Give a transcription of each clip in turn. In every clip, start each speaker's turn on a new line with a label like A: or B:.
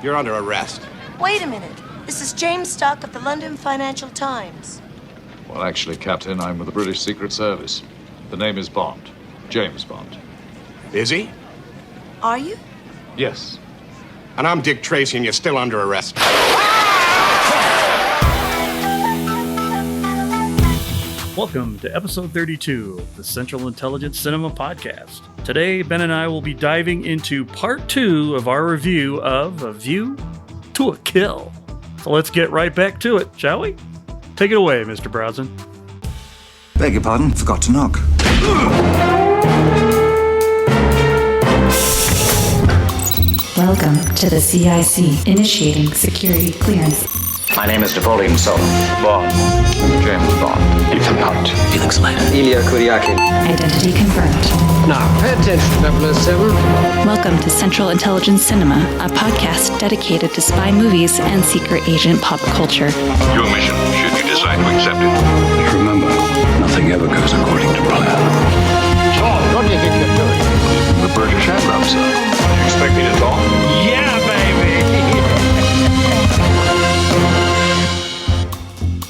A: You're under arrest.
B: Wait a minute. This is James Stock of the London Financial Times.
C: Well, actually, Captain, I'm with the British Secret Service. The name is Bond. James Bond.
A: Is he?
B: Are you?
C: Yes.
A: And I'm Dick Tracy, and you're still under arrest.
D: Welcome to episode 32 of the Central Intelligence Cinema Podcast. Today, Ben and I will be diving into part 2 of our review of A View to a Kill. So let's get right back to it, shall we? Take it away, Mr. Browson.
E: Beg your pardon, forgot to knock.
F: Welcome to the CIC, initiating security clearance.
G: My name is Napoleon Sullivan.
C: Bond. James Bond.
G: Ethan Hunt.
H: Felix Leiter.
G: Ilya Kuryakин.
F: Identity confirmed.
H: Now, pay attention, 007.
F: Welcome to Central Intelligence Cinema, a podcast dedicated to spy movies and secret agent pop culture.
I: Your mission, should you decide to accept it.
H: Remember, nothing ever goes according to plan.
G: Tom, what do you think you're doing?
C: The British Admiral, sir. You expect me to talk?
G: Yeah, baby!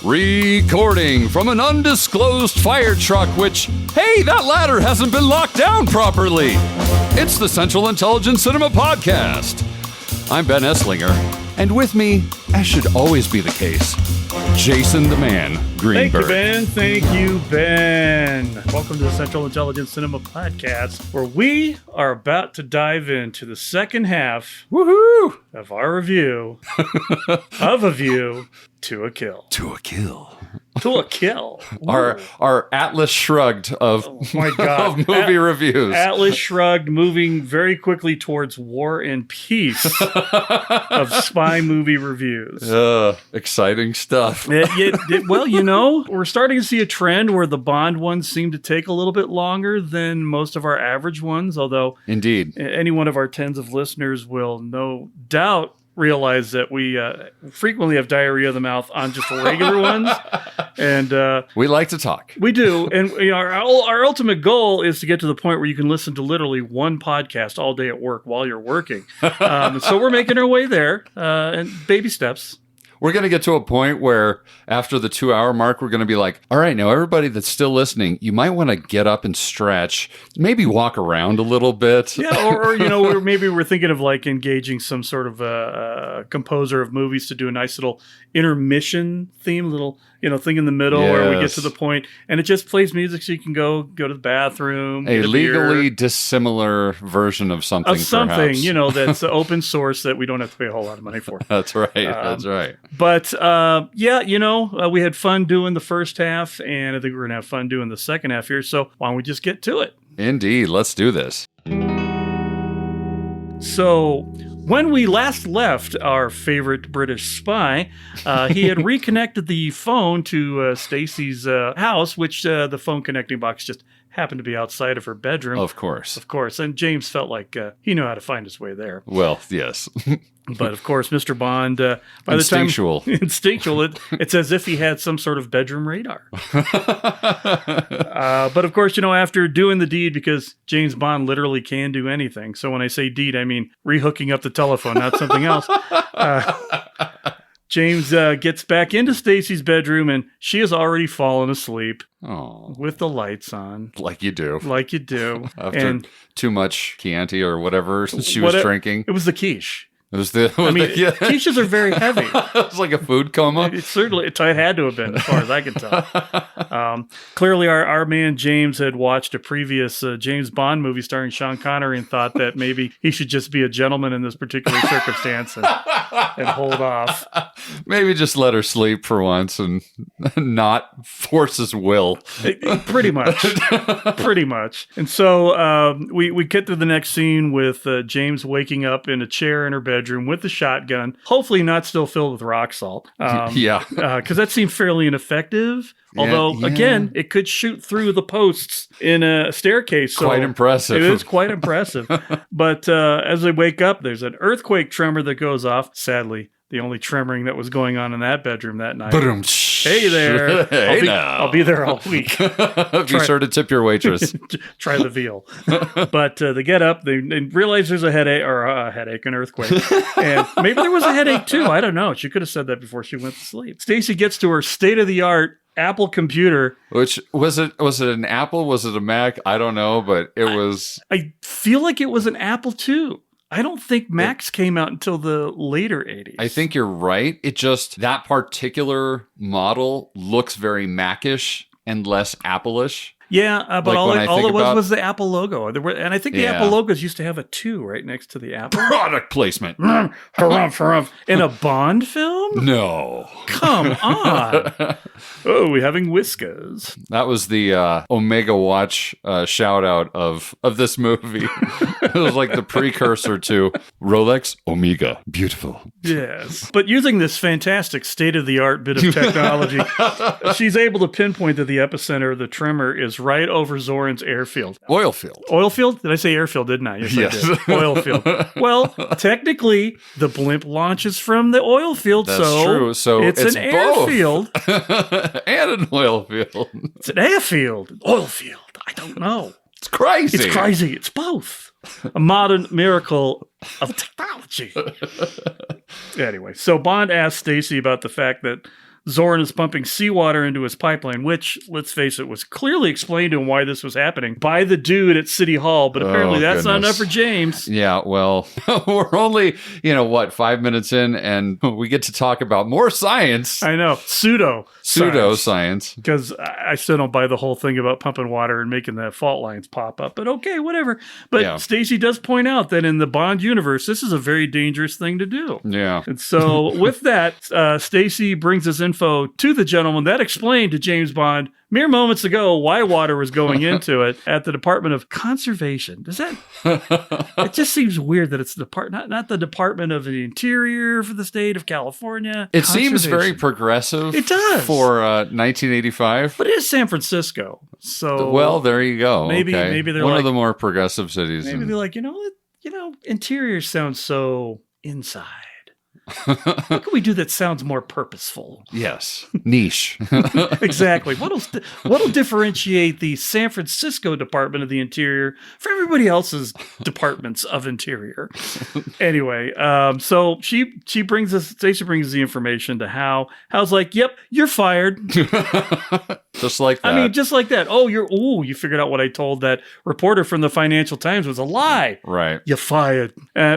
J: Recording from an undisclosed fire truck, which, hey, that ladder hasn't been locked down properly. It's the Central Intelligence Cinema Podcast. I'm Ben Esslinger, and with me, as should always be the case, Jason the Man Greenberg.
D: Thank you, Ben. Welcome to the Central Intelligence Cinema Podcast, where we are about to dive into the second half of our review of A View to a Kill.
J: To a kill.
D: To a kill.
J: Our Atlas Shrugged of,
D: my God.
J: of movie reviews.
D: Atlas Shrugged, moving very quickly towards War and Peace of spy movie reviews.
J: Exciting stuff.
D: Well, you know, we're starting to see a trend where the Bond ones seem to take a little bit longer than most of our average ones, although
J: Indeed.
D: Any one of our tens of listeners will no doubt realize that we frequently have diarrhea of the mouth on just regular ones. And
J: we like to talk.
D: We do. And you know, our ultimate goal is to get to the point where you can listen to literally one podcast all day at work while you're working. So we're making our way there, and baby steps.
J: We're going to get to a point where after the 2-hour mark, we're going to be like, all right, now everybody that's still listening, you might want to get up and stretch, maybe walk around a little bit.
D: Yeah, or you know, maybe we're thinking of like engaging some sort of composer of movies to do a nice little intermission theme, little, you know, thing in the middle where we get to the point and it just plays music so you can go to the bathroom.
J: A legally dissimilar version of something, perhaps.
D: You know, that's open source that we don't have to pay a whole lot of money for.
J: That's right. That's right.
D: But yeah, you know, we had fun doing the first half, and I think we're going to have fun doing the second half here. So why don't we just get to it?
J: Indeed. Let's do this.
D: So when we last left our favorite British spy, he had reconnected the phone to Stacy's house, which the phone connecting box just happened to be outside of her bedroom.
J: Of course.
D: And James felt like he knew how to find his way there.
J: Well, yes.
D: But of course, Mr. Bond,
J: instinctual.
D: It's as if he had some sort of bedroom radar. But of course, you know, after doing the deed, because James Bond literally can do anything. So when I say deed, I mean rehooking up the telephone, not something else. James gets back into Stacy's bedroom, and she has already fallen asleep.
J: Oh,
D: with the lights on.
J: Like you do.
D: After
J: too much Chianti or whatever she was drinking.
D: It was the quiche.
J: Quiches
D: are very heavy.
J: It was like a food coma.
D: It had to have been, as far as I can tell. Clearly, our man James had watched a previous James Bond movie starring Sean Connery and thought that maybe he should just be a gentleman in this particular circumstance and hold off.
J: Maybe just let her sleep for once and not force his will.
D: Pretty much. And so we get to the next scene with James waking up in a chair in her bedroom with the shotgun, hopefully not still filled with rock salt. Because that seemed fairly ineffective. Although, again, it could shoot through the posts in a staircase. So
J: quite impressive.
D: It is quite impressive. But as they wake up, there's an earthquake tremor that goes off. Sadly, the only tremoring that was going on in that bedroom that night. Hey there.
J: Hey now.
D: I'll be there all week.
J: Be sure to tip your waitress.
D: Try the veal. But they get up, they realize there's a headache, an earthquake. And maybe there was a headache too. I don't know. She could have said that before she went to sleep. Stacy gets to her state-of-the-art Apple computer.
J: Which was it an Apple? Was it a Mac? I don't know, but it was.
D: I feel like it was an Apple too. I don't think Macs came out until the later 80s.
J: I think you're right. It just, that particular model looks very Mac-ish and less Apple-ish.
D: Yeah, but
J: Like
D: all it was the Apple logo. And I think the Apple logos used to have a 2 right next to the Apple.
J: Product placement.
D: In a Bond film?
J: No.
D: Come on. Oh, we're having whiskers.
J: That was the Omega Watch shout out of this movie. It was like the precursor to Rolex Omega. Beautiful.
D: Yes. But using this fantastic state-of-the-art bit of technology, she's able to pinpoint that the epicenter of the tremor is right over Zoran's airfield.
J: Oil field.
D: Oil field? Did I say airfield, didn't I?
J: Yes.
D: I did. Oil field. Well, technically, the blimp launches from the oil field,
J: That's true. So
D: it's an
J: both.
D: airfield.
J: And an oil field.
D: It's an airfield. Oil field. I don't know.
J: It's crazy.
D: It's crazy. It's both. A modern miracle of technology. Anyway, so Bond asks Stacy about the fact that Zoran is pumping seawater into his pipeline, which, let's face it, was clearly explained to him why this was happening by the dude at City Hall, but apparently that's not enough for James.
J: Yeah, well, we're only, 5 minutes in, and we get to talk about more science.
D: I know.
J: Pseudo-science.
D: Because I still don't buy the whole thing about pumping water and making the fault lines pop up, but okay, whatever. But Stacy does point out that in the Bond universe, this is a very dangerous thing to do.
J: Yeah.
D: And so with that, Stacy brings us info to the gentleman that explained to James Bond mere moments ago why water was going into it at the Department of Conservation. Does that? It just seems weird that it's not the Department of the Interior for the state of California.
J: It seems very progressive.
D: It does
J: for 1985,
D: but it is San Francisco. So
J: well, there you go.
D: Maybe they're
J: one of the more progressive cities.
D: Maybe they're like, interior sounds so inside. What can we do that sounds more purposeful?
J: Yes. Niche.
D: Exactly. What'll differentiate the San Francisco Department of the Interior for everybody else's departments of interior? Anyway, so Stacy brings us the information to Hal's like, yep, you're fired.
J: Just like that.
D: I mean, just like that. You figured out what I told that reporter from the Financial Times was a lie.
J: Right.
D: You're fired.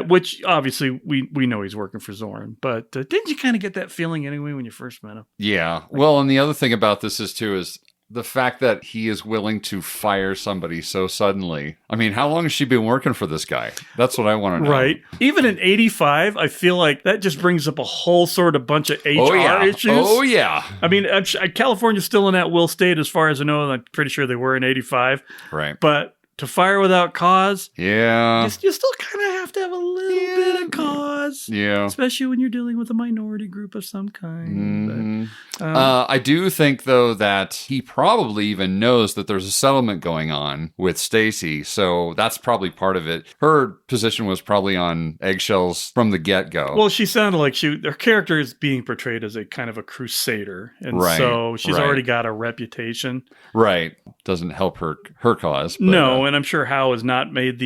D: Which obviously we know he's working for Zoran. But didn't you kind of get that feeling anyway when you first met him?
J: Yeah. Well, and the other thing about this is the fact that he is willing to fire somebody so suddenly. I mean, how long has she been working for this guy? That's what I want to know.
D: Right. Even in 85, I feel like that just brings up a whole sort of bunch of HR issues.
J: Oh, yeah.
D: I mean, California's still in that will state as far as I know, and I'm pretty sure they were in 85.
J: Right.
D: But to fire without cause,
J: yeah,
D: you still kind of have to have a little bit of cause.
J: Yeah.
D: Especially when you're dealing with a minority group of some kind.
J: Mm-hmm. I do think, though, that he probably even knows that there's a settlement going on with Stacy, so that's probably part of it. Her position was probably on eggshells from the get-go.
D: Well, she sounded like her character is being portrayed as a kind of a crusader, and so she's already got a reputation.
J: Right. Doesn't help her cause. But,
D: no, and I'm sure Hal has not made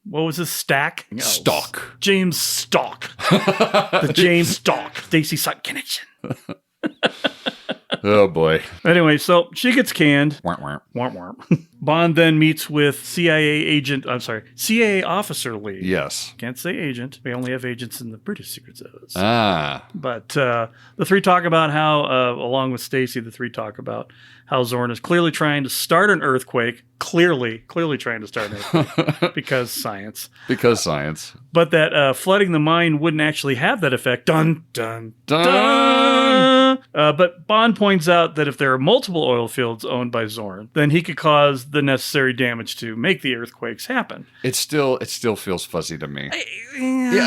D: what was his stack? No.
J: Stock.
D: James Stock. The James Stock. Stacy Stock connection.
J: Oh, boy.
D: Anyway, so she gets canned.
J: Womp, womp.
D: Bond then meets with CIA Officer Lee.
J: Yes.
D: Can't say agent. We only have agents in the British Secret Service.
J: Ah.
D: But the three talk about how, along with Stacy, how Zoran is clearly trying to start an earthquake. Clearly trying to start an earthquake. Because science. But that flooding the mine wouldn't actually have that effect. Dun, dun, dun. But Bond points out that if there are multiple oil fields owned by Zoran, then he could cause the necessary damage to make the earthquakes happen.
J: It still feels fuzzy to me.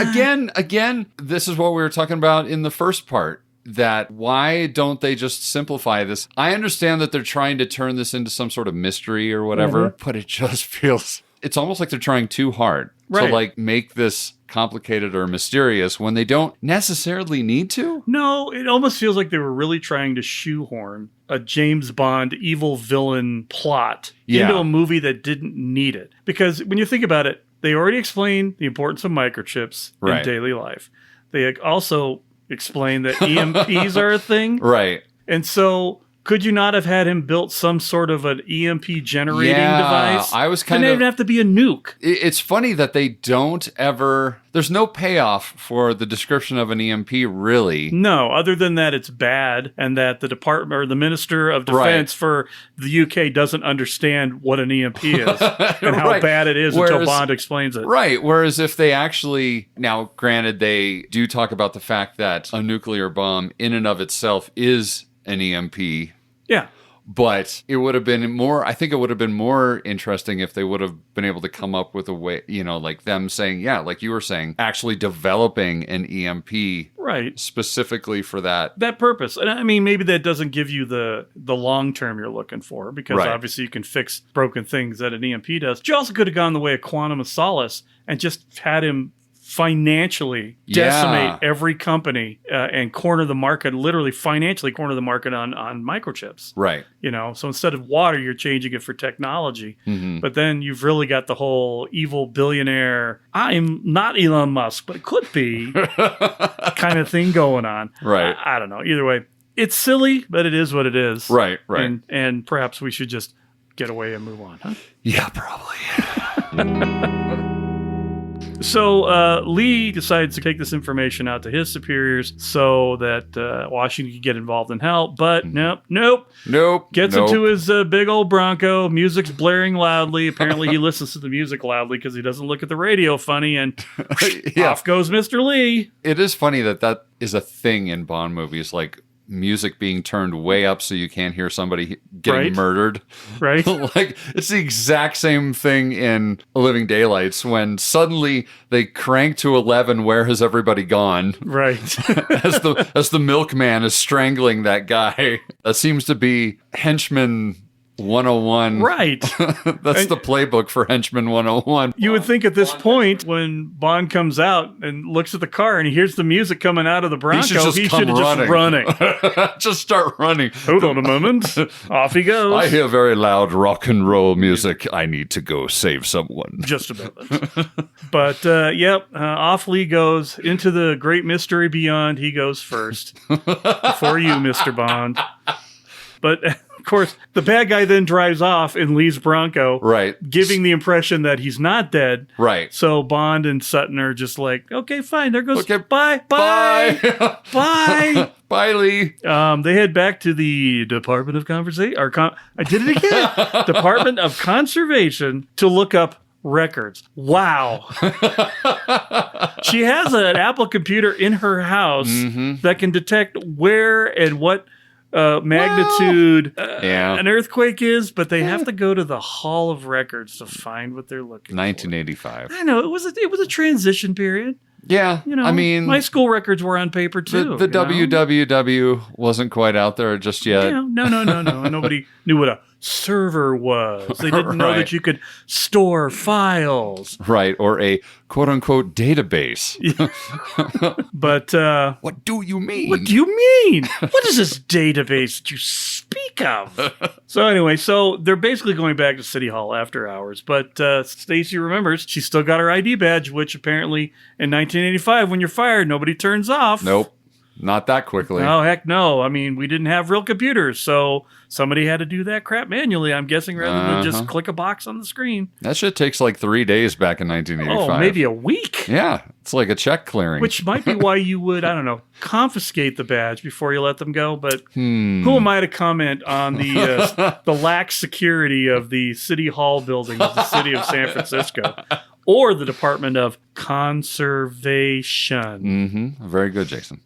J: Again, this is what we were talking about in the first part. That why don't they just simplify this? I understand that they're trying to turn this into some sort of mystery or whatever, but it just feels... It's almost like they're trying too hard to make this complicated or mysterious when they don't necessarily need to.
D: No, it almost feels like they were really trying to shoehorn a James Bond evil villain plot into a movie that didn't need it. Because when you think about it, they already explained the importance of microchips in daily life. They also explained that EMPs are a thing.
J: Right.
D: And so could you not have had him built some sort of an EMP generating device?
J: I was kind
D: of... It didn't even have to be a nuke.
J: It's funny that they don't ever... There's no payoff for the description of an EMP, really.
D: No, other than that it's bad and that the department or the Minister of Defense for the UK doesn't understand what an EMP is and how bad it is until Bond explains it.
J: Right. Whereas if they actually... Now, granted, they do talk about the fact that a nuclear bomb in and of itself is an EMP.
D: Yeah.
J: But it would have been more, I think it would have been more interesting if they would have been able to come up with a way, like them saying, yeah, like you were saying, actually developing an EMP specifically for that
D: purpose. And I mean, maybe that doesn't give you the long term you're looking for, because obviously you can fix broken things that an EMP does. But you also could have gone the way of Quantum of Solace and just had him financially decimate every company and corner the market, literally financially corner the market on microchips.
J: Right.
D: So instead of water, you're changing it for technology. Mm-hmm. But then you've really got the whole evil billionaire, I'm not Elon Musk, but it could be kind of thing going on.
J: Right.
D: I don't know. Either way, it's silly, but it is what it is.
J: Right, right.
D: And perhaps we should just get away and move on, huh?
J: Yeah, probably.
D: So Lee decides to take this information out to his superiors so that Washington can get involved and help. But nope. Gets into his big old Bronco. Music's blaring loudly. Apparently he listens to the music loudly because he doesn't look at the radio funny. And off goes Mr. Lee.
J: It is funny that is a thing in Bond movies, like music being turned way up so you can't hear somebody getting murdered.
D: Right.
J: Like, it's the exact same thing in Living Daylights when suddenly they crank to 11, where has everybody gone?
D: Right.
J: as the milkman is strangling that guy. That seems to be henchman 101.
D: Right.
J: That's the playbook for Henchman 101.
D: You would think at this point, when Bond comes out and looks at the car and he hears the music coming out of the Bronco, he should have just running.
J: Just start running.
D: Hold on a moment. Off he goes.
J: I hear very loud rock and roll music. I need to go save someone.
D: Just a moment. But, off Lee goes into the great mystery beyond. He goes first. Before you, Mr. Bond. But... Of course, the bad guy then drives off in Lee's Bronco, giving the impression that he's not dead.
J: Right.
D: So Bond and Sutton are just like, okay, fine. There goes.
J: Okay,
D: bye. Bye.
J: Bye, Lee.
D: They head back to the Department of Conversation. I did it again. Department of Conservation to look up records. Wow. She has an Apple computer in her house that can detect where and what magnitude an earthquake is, but they have to go to the Hall of Records to find what they're looking
J: 1985.
D: for. I know, it was a transition period.
J: Yeah, I mean,
D: my school records were on paper too.
J: The WWW wasn't quite out there just yet.
D: Yeah, no. Nobody knew what a server was. They didn't know that you could store files.
J: Right, or a quote-unquote database.
D: But
J: what do you mean?
D: What do you mean? What is this database that you speak of? So anyway, they're basically going back to City Hall after hours. But Stacy remembers she's still got her ID badge, which apparently in 1985, when you're fired, nobody turns off.
J: Nope. Not that quickly.
D: Oh, heck no. I mean, we didn't have real computers, so somebody had to do that crap manually, I'm guessing, rather than just click a box on the screen.
J: That shit takes like 3 days back in 1985.
D: Oh, maybe a week.
J: Yeah, it's like a check clearing.
D: Which might be why you would, I don't know, confiscate the badge before you let them go, but who am I to comment on the lax security of the City Hall building of the city of San Francisco? Or the Department of Conservation.
J: Very good, Jason.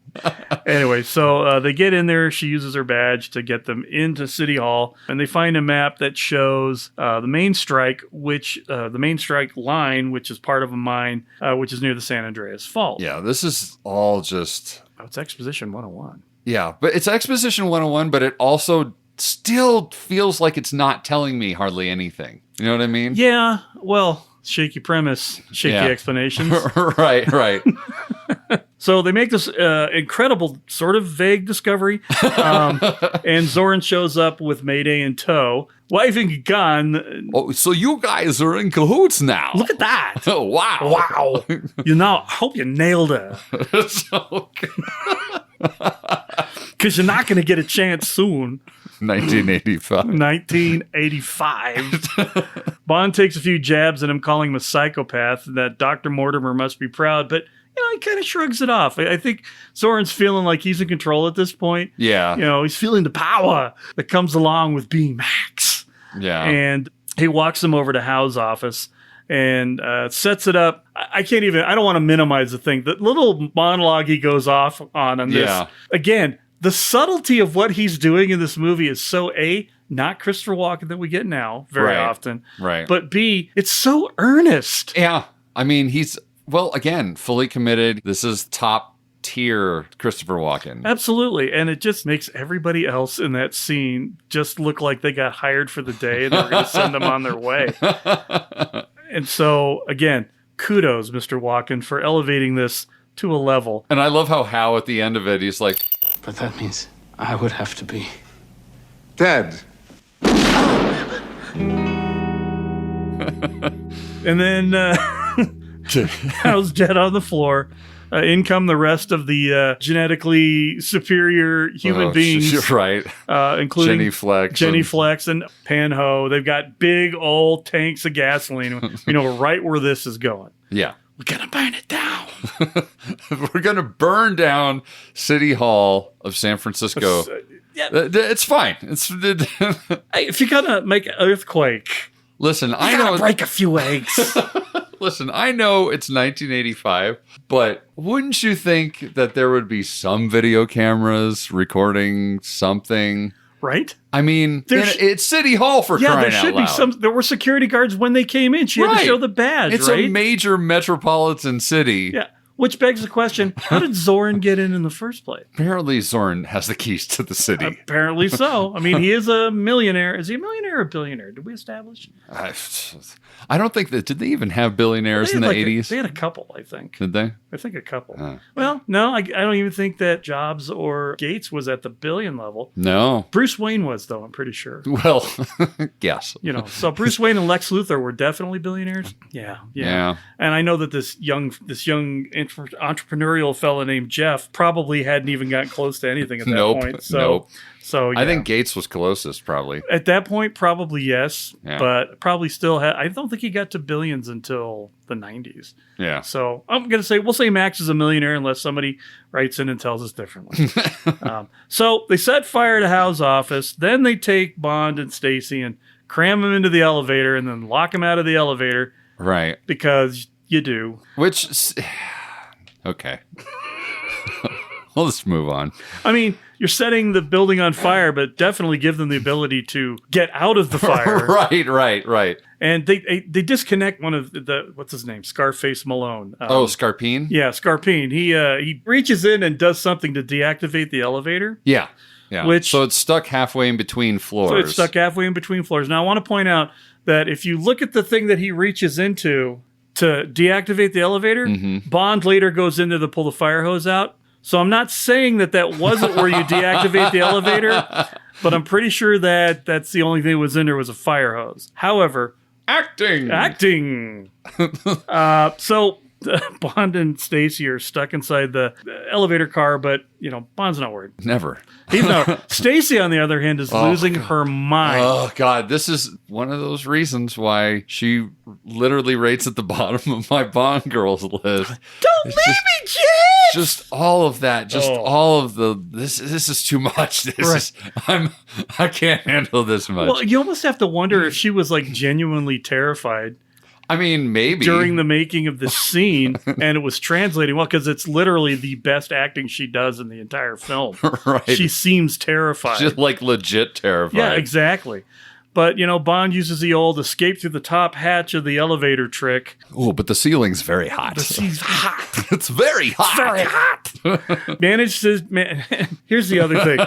D: Anyway, so they get in there. She uses her badge to get them into City Hall, and they find a map that shows the main strike, the main strike line, which is part of a mine, which is near the San Andreas Fault.
J: Yeah, this is all just...
D: Oh, it's Exposition 101.
J: Yeah, but it's Exposition 101, but it also still feels like it's not telling me hardly anything. You know what I mean?
D: Yeah, well... shaky premise, shaky explanations.
J: right.
D: So they make this incredible, sort of vague discovery. And Zoran shows up with Mayday in tow, waving a gun.
J: Oh, so you guys are in cahoots now.
D: Look at that.
J: Oh, wow.
D: Wow. I hope you nailed it.
J: So,
D: Because you're not going to get a chance soon.
J: 1985.
D: 1985. Bond takes a few jabs at him, calling him a psychopath, that Dr. Mortimer must be proud, but he kind of shrugs it off. I think Zoran's feeling like he's in control at this point.
J: Yeah.
D: He's feeling the power that comes along with being Max.
J: Yeah.
D: And he walks him over to Howe's office and sets it up. I don't want to minimize the thing. The little monologue he goes off on this.
J: Yeah.
D: Again, the subtlety of what he's doing in this movie is so not Christopher Walken that we get now very often.
J: Right.
D: But B, it's so earnest.
J: Yeah. I mean, he's, again, fully committed. This is top tier Christopher Walken.
D: Absolutely. And it just makes everybody else in that scene just look like they got hired for the day and they're going to send them on their way. And so, again, kudos, Mr. Walken, for elevating this to a level.
J: And I love how Howe at the end of it, he's like,
H: But that means I would have to be
A: Dead.
D: And then Howe's dead on the floor. In come the rest of the genetically superior human beings.
J: Right.
D: Including
J: Jenny
D: Flex and Pan-Ho. They've got big old tanks of gasoline. We know right where this is going.
J: Yeah.
D: We're going to burn it down.
J: We're going to burn down City Hall of San Francisco.
D: Yeah.
J: It's fine.
D: Hey, if you're going to make an earthquake,
J: listen,
D: I know break a few eggs.
J: Listen, I know it's 1985, but wouldn't you think that there would be some video cameras recording something?
D: Right?
J: I mean, it's City Hall for crying out loud. Yeah, there should be some.
D: There were security guards when they came in. She had to show the badge,
J: It's a major metropolitan city.
D: Yeah. Which begs the question, how did Zoran get in the first place?
J: Apparently, Zoran has the keys to the city.
D: Apparently so. I mean, he is a millionaire. Is he a millionaire or a billionaire? Did we establish?
J: I don't think that. Did they even have billionaires in the 80s?
D: They had a couple, I think.
J: Did they?
D: I think a couple. Well, no, I don't even think that Jobs or Gates was at the billion level.
J: No.
D: Bruce Wayne was, though, I'm pretty sure.
J: Well, yes.
D: So Bruce Wayne and Lex Luthor were definitely billionaires. Yeah. And I know that this young entrepreneurial fella named Jeff probably hadn't even gotten close to anything at that point. So yeah.
J: I think Gates was closest, probably.
D: At that point, probably yes, but probably still I don't think he got to billions until the 90s.
J: Yeah.
D: So I'm going to say, we'll say Max is a millionaire unless somebody writes in and tells us differently. So they set fire to Howe's office. Then they take Bond and Stacy and cram him into the elevator and then lock him out of the elevator.
J: Right.
D: Because you do.
J: Which, okay. Well, let's move on.
D: I mean, you're setting the building on fire, but definitely give them the ability to get out of the fire.
J: Right.
D: And they disconnect one of the, what's his name? Scarface Malone.
J: Scarpine?
D: Yeah, Scarpine. He reaches in and does something to deactivate the elevator.
J: Yeah. So it's stuck halfway in between floors. Now,
D: I want to point out that if you look at the thing that he reaches into to deactivate the elevator, Bond later goes in there to pull the fire hose out. So I'm not saying that wasn't where you deactivate the elevator, but I'm pretty sure that that's the only thing that was in there was a fire hose. However, acting. So Bond and Stacy are stuck inside the elevator car, but Bond's not worried.
J: Never.
D: Stacy, on the other hand, is losing her mind.
J: Oh God, this is one of those reasons why she literally rates at the bottom of my Bond girls list.
D: Don't leave me, Jim.
J: Just all of that. All of the. This is too much. I can't handle this much.
D: Well, you almost have to wonder if she was genuinely terrified.
J: I mean, maybe.
D: During the making of this scene, and it was translating well, because it's literally the best acting she does in the entire film.
J: Right.
D: She seems terrified.
J: She's legit terrified.
D: Yeah, exactly. But, Bond uses the old escape through the top hatch of the elevator trick.
J: Oh, but the ceiling's very hot.
D: The ceiling's hot.
J: It's very hot.
D: Here's the other thing.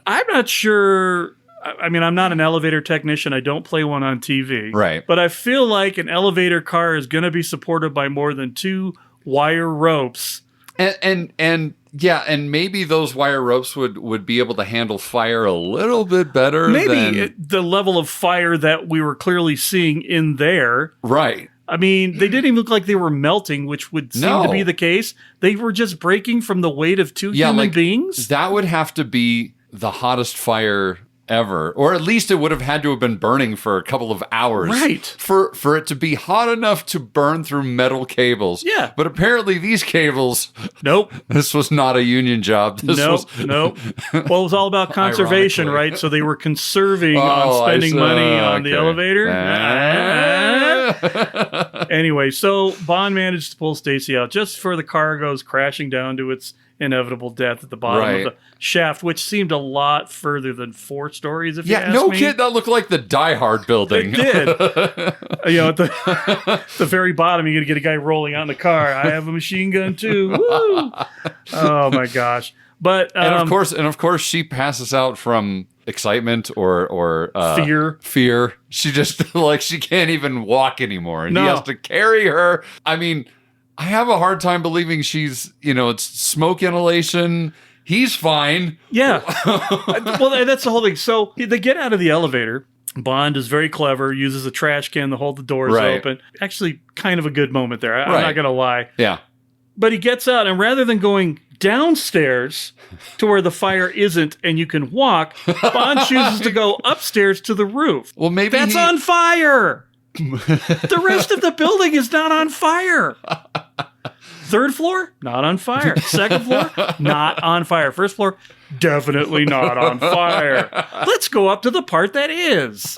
D: I'm not sure I mean, I'm not an elevator technician. I don't play one on TV.
J: Right.
D: But I feel like an elevator car is going to be supported by more than 2 wire ropes.
J: And maybe those wire ropes would be able to handle fire a little bit better.
D: Maybe the level of fire that we were clearly seeing in there.
J: Right.
D: I mean, they didn't even look like they were melting, which would seem to be the case. They were just breaking from the weight of 2 human beings.
J: That would have to be the hottest fire ever, or at least it would have had to have been burning for a couple of hours,
D: right?
J: For it to be hot enough to burn through metal cables.
D: Yeah,
J: but apparently these cables.
D: Nope,
J: this was not a union job.
D: Nope. Well, it was all about conservation, right? So they were conserving on spending money on the elevator. Anyway, so Bond managed to pull Stacy out just before the car goes crashing down to its inevitable death at the bottom of the shaft, which seemed a lot further than 4 stories, if you ask me.
J: Kid, that looked like the Die Hard building.
D: It did. At the very bottom, you're going to get a guy rolling out in the car. I have a machine gun, too. Woo! Oh, my gosh. But
J: and of course, she passes out from excitement or
D: fear.
J: She just she can't even walk anymore, and he has to carry her. I mean, I have a hard time believing she's it's smoke inhalation. He's fine.
D: Yeah. Well, that's the whole thing. So they get out of the elevator. Bond is very clever, uses a trash can to hold the doors open. Actually, kind of a good moment there. I'm not going to lie.
J: Yeah.
D: But he gets out, and rather than going downstairs to where the fire isn't and you can walk, Bond chooses to go upstairs to the roof.
J: Well, maybe
D: that's on fire. The rest of the building is not on fire. 3rd floor, not on fire. 2nd floor, not on fire. 1st floor, definitely not on fire. Let's go up to the part that is.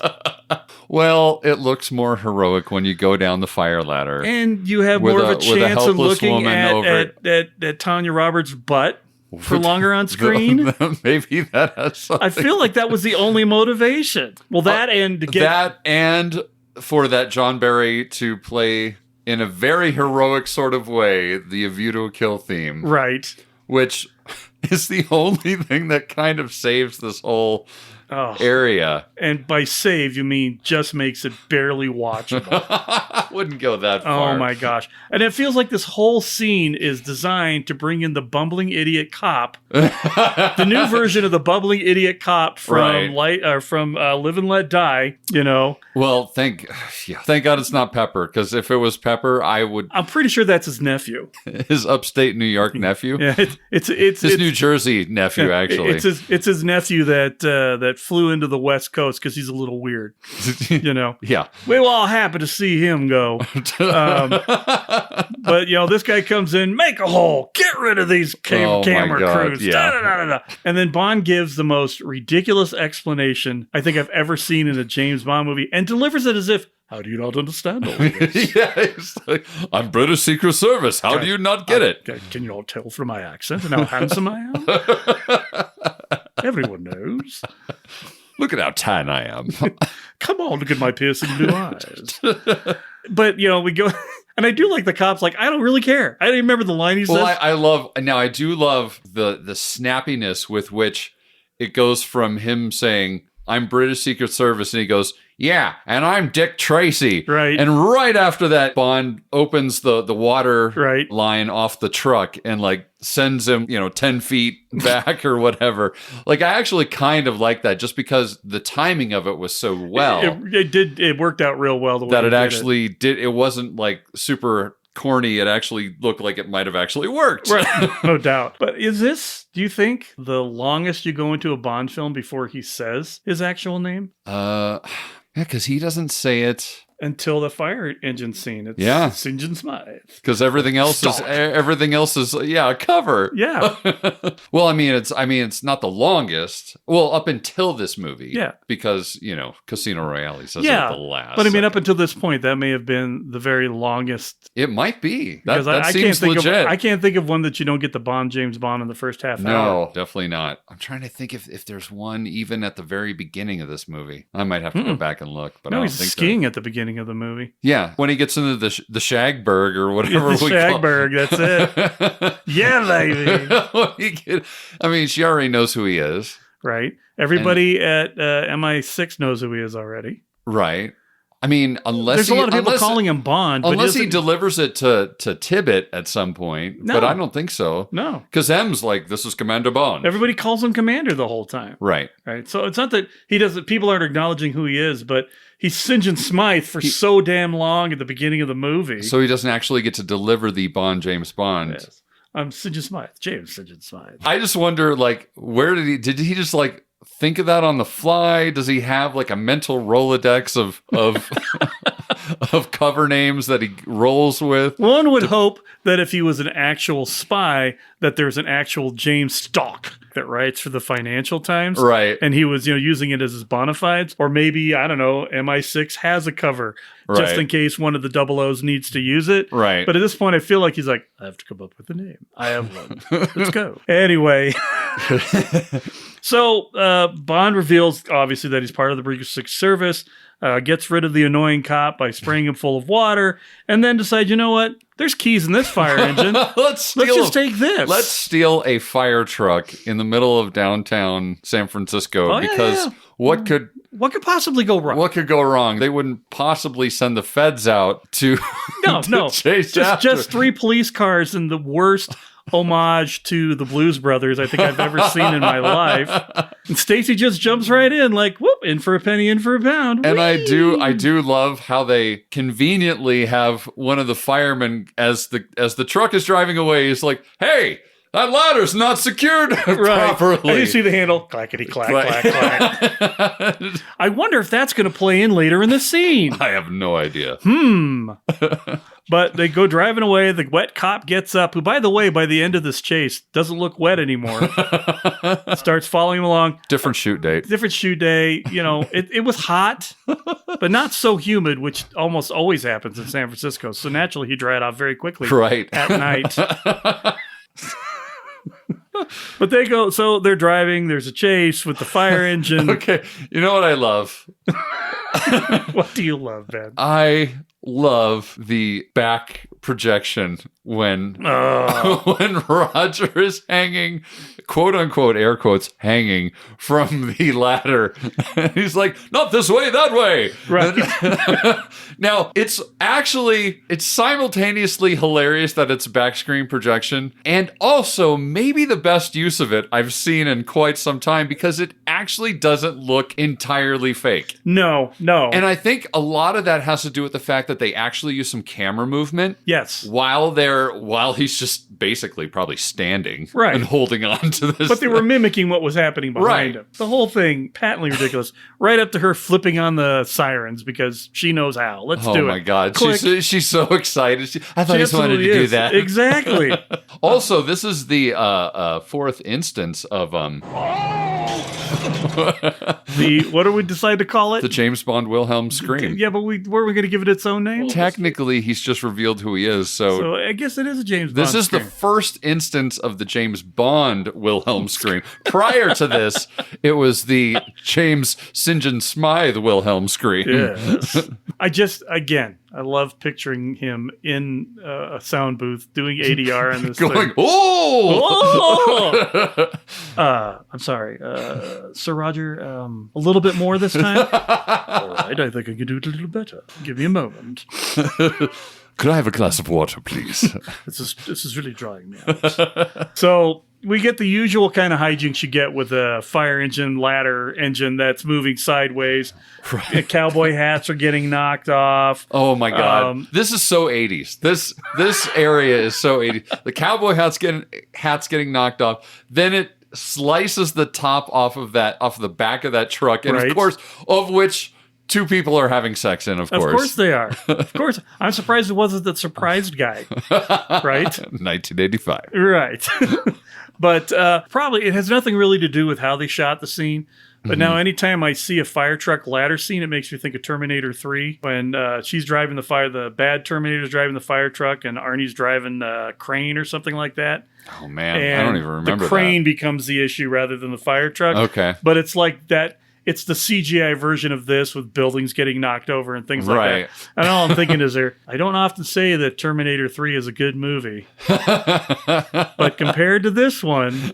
J: Well, it looks more heroic when you go down the fire ladder.
D: And you have more of a chance of looking at Tanya Roberts' butt for longer on screen.
J: Maybe that has something.
D: I feel like that was the only motivation. Well,
J: and for that John Barry to play in a very heroic sort of way the A View to a Kill theme.
D: Right.
J: Which is the only thing that kind of saves this whole area.
D: And by save, you mean just makes it barely watchable.
J: I wouldn't go that far.
D: Oh my gosh. And it feels like this whole scene is designed to bring in the bumbling idiot cop. The new version of the bumbling idiot cop from Live and Let Die,
J: Well, thank God it's not Pepper, because if it was Pepper, I'm
D: pretty sure that's his nephew.
J: His upstate New York nephew?
D: Yeah, it's
J: his New Jersey nephew, actually.
D: It's his nephew that flew into the West Coast because he's a little weird.
J: Yeah.
D: We all happen to see him go. But this guy comes in, make a hole, get rid of these camera crews.
J: Yeah.
D: Da, da, da, da. And then Bond gives the most ridiculous explanation I think I've ever seen in a James Bond movie, and delivers it as if, how do you not understand all this?
J: Yeah, it's like, I'm British Secret Service. How do you not get it?
D: Can you all tell from my accent and how handsome I am? Everyone knows.
J: Look at how tan I am.
D: Come on, look at my piercing blue eyes. But, we go... And I do like the cops. Like, I don't really care. I don't even remember the line he says.
J: Well, I do love the snappiness with which it goes from him saying, I'm British Secret Service, and he goes, yeah, and I'm Dick Tracy.
D: Right.
J: And right after that, Bond opens the water line off the truck and sends him, 10 feet back or whatever. I actually kind of like that just because the timing of it was so well.
D: It worked out real well the way
J: that it actually did. It wasn't super corny. It actually looked like it might have actually worked.
D: Right. No doubt. But is this, do you think, the longest you go into a Bond film before he says his actual name?
J: Yeah, because he doesn't say it
D: until the fire engine scene. It's St. John Smythe.
J: Because everything else is a cover.
D: Yeah.
J: Well, it's not the longest. Well, up until this movie.
D: Yeah.
J: Because, Casino Royale says it at the last.
D: But up until this point, that may have been the very longest.
J: It might be. That
D: I
J: seems
D: can't
J: legit.
D: I can't think of one that you don't get the Bond, James Bond in the first half hour.
J: No, definitely not. I'm trying to think if there's one even at the very beginning of this movie. I might have to go back and look, but I don't think so.
D: He's skiing at the beginning of the movie.
J: Yeah, when he gets into the Shagberg or whatever
D: the Shagberg, that's it. Yeah, baby.
J: She already knows who he is.
D: right? Everybody at MI6 knows who he is already.
J: Right. I mean, unless
D: there's a lot of people calling him Bond, but
J: unless he delivers it to Tibbet at some point.
D: No.
J: But I don't think so.
D: No,
J: because M's like, this is Commander Bond.
D: Everybody calls him Commander the whole time.
J: Right.
D: Right. So it's not that he doesn't. People aren't acknowledging who he is, but he's St. John Smythe for so damn long at the beginning of the movie.
J: So he doesn't actually get to deliver the Bond James Bond.
D: Yes. I'm St. John Smythe, James St. John Smythe.
J: I just wonder, like, where did he just like think of that on the fly? Does he have like a mental Rolodex of of cover names that he rolls with?
D: One would hope that if he was an actual spy, that there's an actual James Stock that writes for the Financial Times.
J: Right.
D: And he was, using it as his bona fides. Or maybe, I don't know, MI6 has a cover just in case one of the double O's needs to use it.
J: Right.
D: But at this point, I feel like he's like, I have to come up with a name. I have one. Let's go. Anyway. So Bond reveals, obviously, that he's part of the British Secret Service, gets rid of the annoying cop by spraying him full of water, and then decides, you know what? There's keys in this fire engine. Let's just take this.
J: Let's steal a fire truck in the middle of downtown San Francisco because what could
D: possibly go wrong?
J: What could go wrong? They wouldn't possibly send the feds out to chase after.
D: Just 3 police cars in the worst homage to the Blues Brothers I think I've ever seen in my life. And Stacy just jumps right in like, whoop, in for a penny, in for a pound.
J: And
D: Whee!
J: I do love how they conveniently have one of the firemen as the truck is driving away, he's like, hey, that ladder's not secured properly.
D: And you see the handle, clackety clack, clack, clack. I wonder if that's going to play in later in the scene.
J: I have no idea.
D: But they go driving away. The wet cop gets up, who, by the way, by the end of this chase, doesn't look wet anymore. Starts following him along.
J: Different shoot date.
D: It was hot, but not so humid, which almost always happens in San Francisco. So naturally, he dried off very quickly at night. But they go, so they're driving. There's a chase with the fire engine.
J: Okay. You know what I love?
D: What do you love, Ben?
J: I love the back projection when Roger is hanging, quote unquote, air quotes, hanging from the ladder. He's like, not this way, that way.
D: Right.
J: Now, it's simultaneously hilarious that it's back screen projection and also maybe the best use of it I've seen in quite some time because it actually doesn't look entirely fake.
D: No.
J: And I think a lot of that has to do with the fact that they actually use some camera movement.
D: Yes.
J: While he's just basically probably standing and holding on to this.
D: But they were mimicking what was happening behind him. The whole thing, patently ridiculous. Right up to her flipping on the sirens because she knows how. Let's do it.
J: Oh my God. She's so excited. I thought he just wanted to do that.
D: Exactly.
J: Also, this is the fourth instance of
D: what do we decide to call it?
J: The James Bond Wilhelm scream.
D: Yeah, but were we going to give it its own name?
J: Technically, he's just revealed who he is. So
D: I guess it is a James Bond
J: This is
D: scream.
J: the first instance of the James Bond Wilhelm scream. Prior to this, it was the James St. John Smythe Wilhelm scream.
D: Yes. I love picturing him in a sound booth doing ADR on this
J: going,
D: thing.
J: Oh!
D: I'm sorry. Sir Roger, a little bit more this time? All right, I think I can do it a little better. Give me a moment.
J: Could I have a glass of water, please?
D: This is really drying me out. So we get the usual kind of hijinks you get with a fire engine, ladder engine that's moving sideways. Right. Cowboy hats are getting knocked off.
J: Oh my God. This is so 80s. This area is so 80s. The cowboy hats getting knocked off. Then it slices the top off the back of that truck. And of course, of which 2 people are having sex in, of course.
D: Of course they are. Of course. I'm surprised it wasn't the surprised guy. Right?
J: 1985.
D: Right. But probably it has nothing really to do with how they shot the scene. But now anytime I see a fire truck ladder scene, it makes me think of Terminator 3 when she's driving the bad Terminator's driving the fire truck and Arnie's driving a crane or something like that.
J: Oh, man.
D: And
J: I don't even remember
D: the crane becomes the issue rather than the fire truck.
J: Okay.
D: But it's like that. It's the CGI version of this with buildings getting knocked over and things like that. And all I'm thinking is I don't often say that Terminator 3 is a good movie. But compared to this one,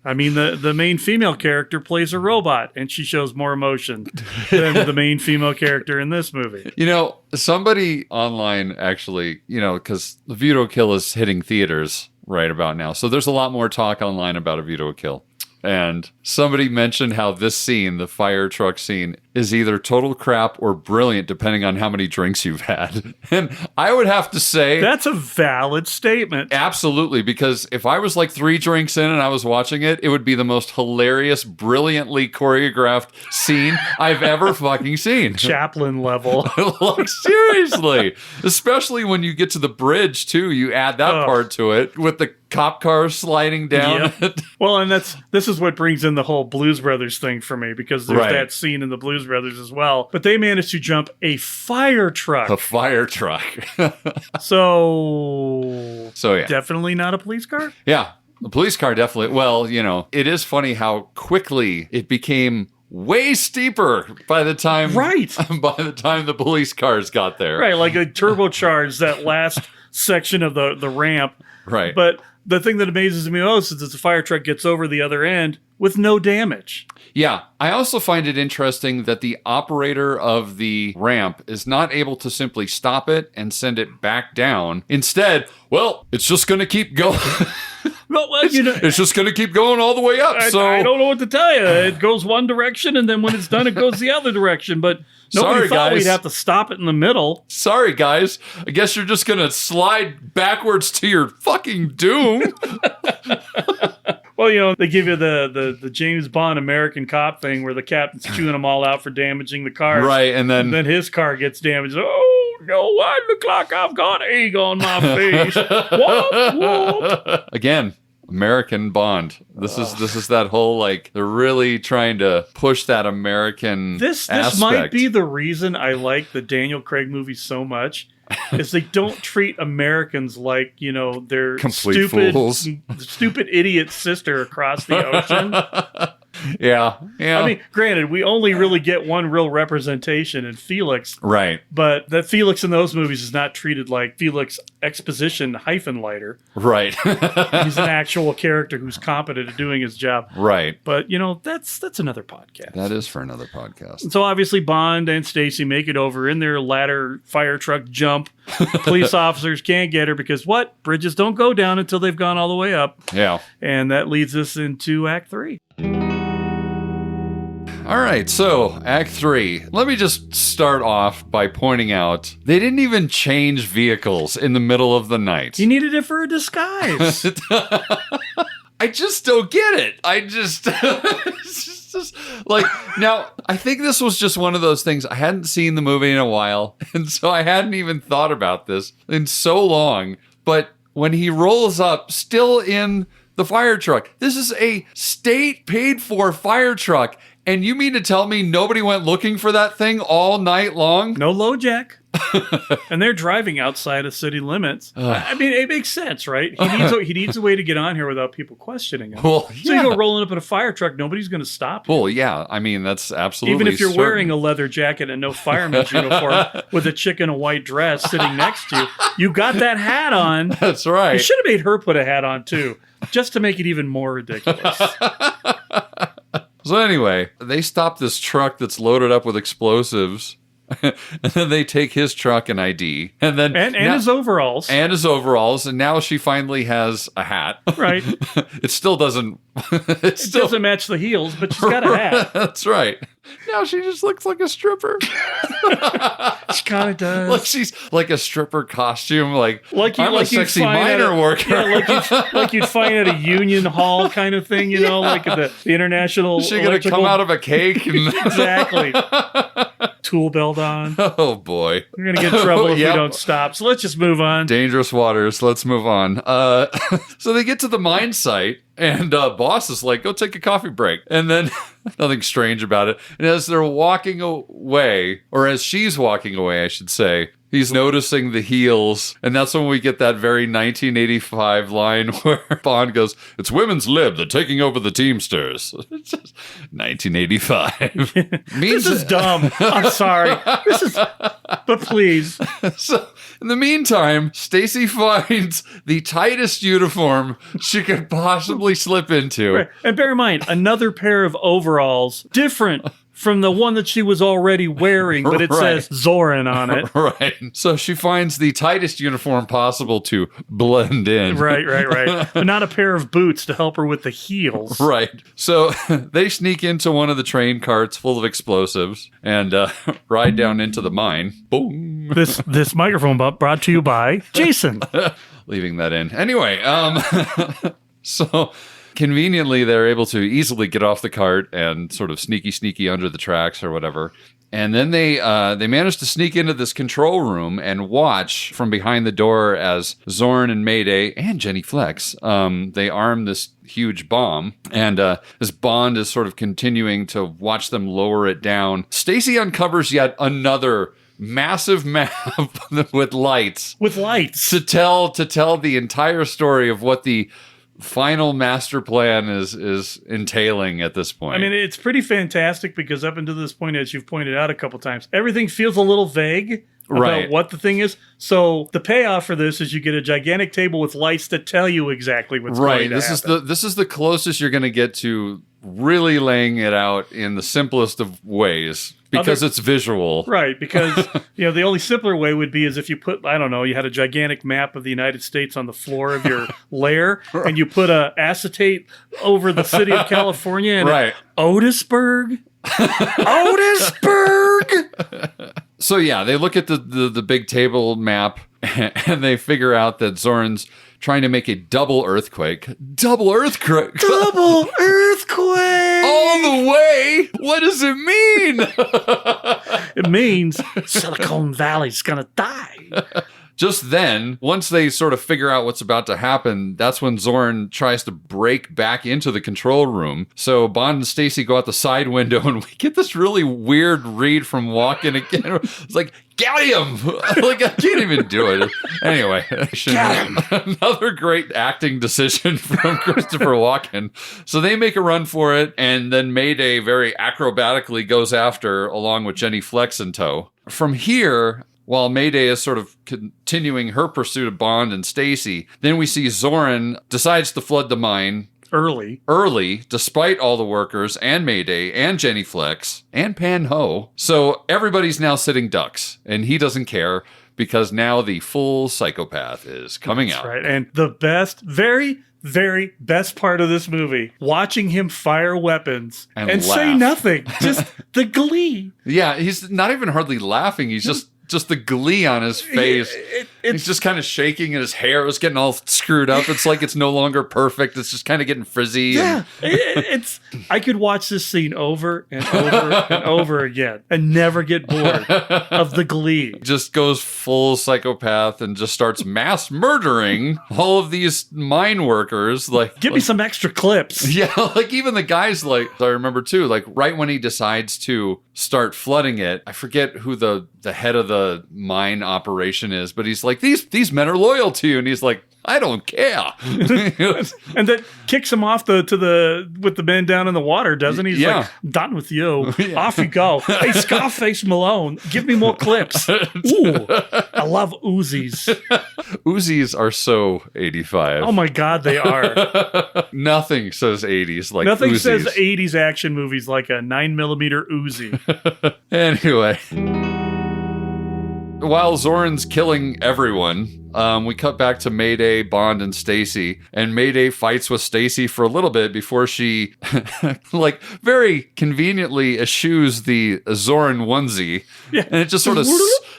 D: I mean, the main female character plays a robot, and she shows more emotion than the main female character in this movie.
J: You know, somebody online actually, you know, because the View to a Kill is hitting theaters right about now. So there's a lot more talk online about A View to a Kill. And somebody mentioned how this scene, the fire truck scene, is either total crap or brilliant depending on how many drinks you've had. And I would have to say...
D: That's a valid statement.
J: Absolutely, because if I was like 3 drinks in and I was watching it, it would be the most hilarious, brilliantly choreographed scene I've ever fucking seen.
D: Chaplin level.
J: Like, seriously. Especially when you get to the bridge, too. You add that part to it with the cop cars sliding down.
D: Yep. Well, and this is what brings in the whole Blues Brothers thing for me, because there's that scene in the Blues Brothers as well. But they managed to jump a fire truck.
J: A fire truck.
D: So
J: yeah.
D: Definitely not a police car?
J: Yeah. The police car definitely. Well, you know, it is funny how quickly it became way steeper by the time the police cars got there.
D: Right, like a turbocharged that last section of the ramp.
J: Right.
D: But the thing that amazes me most is that the fire truck gets over the other end with no damage.
J: Yeah. I also find it interesting that the operator of the ramp is not able to simply stop it and send it back down. Instead, well, it's just going to keep going.
D: Well,
J: it's just going to keep going all the way up.
D: I don't know what to tell you. It goes one direction, and then when it's done, it goes the other direction. But nobody thought we'd have to stop it in the middle.
J: Sorry, guys. I guess you're just going to slide backwards to your fucking doom.
D: Well, you know, they give you the James Bond American cop thing where the captain's chewing them all out for damaging the car.
J: Right, and then
D: his car gets damaged. Oh, no, why look like I've got egg on my face? Whoop, whoop.
J: Again, American Bond. This is that whole, like, they're really trying to push that American
D: This
J: aspect.
D: might be the reason I like the Daniel Craig movies so much. Is they don't treat Americans like, you know, they're
J: complete fools.
D: Stupid idiot sister across the ocean.
J: Yeah.
D: I mean, granted, we only really get one real representation in Felix.
J: Right.
D: But that Felix in those movies is not treated like Felix Exposition -lighter.
J: Right.
D: He's an actual character who's competent at doing his job.
J: Right.
D: But, you know, that's another podcast.
J: That is for another podcast.
D: And so obviously Bond and Stacy make it over in their ladder fire truck jump. Police officers can't get her because what? Bridges don't go down until they've gone all the way up.
J: Yeah.
D: And that leads us into Act 3.
J: All right, so Act 3. Let me just start off by pointing out they didn't even change vehicles in the middle of the night.
D: You needed it for a disguise.
J: I just don't get it. It's just like, now, I think this was just one of those things. I hadn't seen the movie in a while, and so I hadn't even thought about this in so long. But when he rolls up, still in the fire truck, this is a state paid for fire truck. And you mean to tell me nobody went looking for that thing all night long?
D: No LoJack. And they're driving outside of city limits. I mean, it makes sense, right? He needs a way to get on here without people questioning him.
J: Well,
D: so you go rolling up in a fire truck, nobody's going to stop you.
J: Well, yeah. I mean, that's absolutely
D: even if you're
J: certain.
D: wearing a leather jacket and no fireman's uniform with a chick in a white dress sitting next to you, you got that hat on.
J: That's right.
D: You should have made her put a hat on, too, just to make it even more ridiculous.
J: So anyway, they stop this truck that's loaded up with explosives, and then they take his truck and ID, and then
D: and his overalls,
J: and now she finally has a hat.
D: Right.
J: It still doesn't. It
D: doesn't match the heels, but she's got a hat.
J: That's right. Now she just looks like a stripper.
D: She kind of does.
J: Like she's like a stripper costume. I'm a sexy
D: you'd
J: minor worker.
D: Yeah, like you'd find at a union hall kind of thing, you know, like at the international.
J: Is she gonna come out of a cake? And
D: exactly. Tool belt on.
J: Oh boy,
D: we're gonna get in trouble if we don't stop. So let's just move on.
J: Dangerous waters. Let's move on. So they get to the mine site, and boss is like, "Go take a coffee break," and then nothing strange about it. And as they're walking away, or as she's walking away, I should say, He's noticing the heels. And that's when we get that very 1985 line where Bond goes, "It's women's lib. They're taking over the Teamsters." It's just 1985.
D: This is dumb. I'm sorry. But please.
J: So, in the meantime, Stacy finds the tightest uniform she could possibly slip into.
D: Right. And bear in mind, another pair of overalls, different from the one that she was already wearing, but it says Zoran on it.
J: Right. So she finds the tightest uniform possible to blend in.
D: Right. But not a pair of boots to help her with the heels.
J: Right. So they sneak into one of the train carts full of explosives and ride down into the mine. Boom.
D: This microphone bump brought to you by Jason.
J: Leaving that in. Anyway, so conveniently, they're able to easily get off the cart and sort of sneaky under the tracks or whatever. And then they manage to sneak into this control room and watch from behind the door as Zorn and Mayday and Jenny Flex, they arm this huge bomb. And as Bond is sort of continuing to watch them lower it down, Stacy uncovers yet another massive map with lights.
D: With lights.
J: To tell the entire story of what the final master plan is entailing at this point.
D: I mean, it's pretty fantastic because up until this point, as you've pointed out a couple times, everything feels a little vague about what the thing is. So the payoff for this is you get a gigantic table with lights that tell you exactly what's going to happen.
J: This is the closest you're going to get to really laying it out in the simplest of ways. Because it's visual.
D: Right, because the only simpler way would be is if you put, I don't know, you had a gigantic map of the United States on the floor of your lair, and you put a acetate over the city of California and Otisburg. Otisburg!
J: So yeah, they look at the big table map, and they figure out that Zorn's trying to make a double earthquake. Double earthquake!
D: Double earthquake!
J: All the way? What does it mean?
D: It means Silicon Valley's gonna die.
J: Just then, once they sort of figure out what's about to happen, that's when Zorn tries to break back into the control room. So Bond and Stacy go out the side window, and we get this really weird read from Walken again. It's like, get him! Like, I can't even do it. Anyway, another great acting decision from Christopher Walken. So they make a run for it, and then Mayday very acrobatically goes after, along with Jenny Flex in tow. From here, while Mayday is sort of continuing her pursuit of Bond and Stacy, then we see Zoran decides to flood the mine early, despite all the workers and Mayday and Jenny Flex and Pan Ho. So everybody's now sitting ducks, and he doesn't care because now the full psychopath is coming out.
D: Right, and the best, very best part of this movie, watching him fire weapons and say nothing. Just the glee.
J: Yeah, he's not even hardly laughing. He's just the glee on his face. He's just kind of shaking, and his hair is getting all screwed up. It's like it's no longer perfect. It's just kind of getting frizzy.
D: Yeah, I could watch this scene over and over and over again and never get bored of the glee.
J: Just goes full psychopath and just starts mass murdering all of these mine workers.
D: Give me some extra clips.
J: Yeah, like even the guys, I remember too, right when he decides to start flooding it, I forget who the head of the mine operation is, but he's like, these men are loyal to you, and he's like, I don't care.
D: And that kicks him off with the men down in the water, doesn't he? He's like, I'm done with you. Yeah. Off you go. Hey, Scarface Malone, give me more clips. Ooh, I love Uzis.
J: Uzis are so 85.
D: Oh my God, they are.
J: Nothing says 80s like
D: Nothing
J: Uzis.
D: says 80s action movies like a 9mm Uzi.
J: Anyway. While Zoran's killing everyone, we cut back to Mayday, Bond, and Stacy, and Mayday fights with Stacy for a little bit before she, very conveniently eschews the Zoran onesie, and it just sort of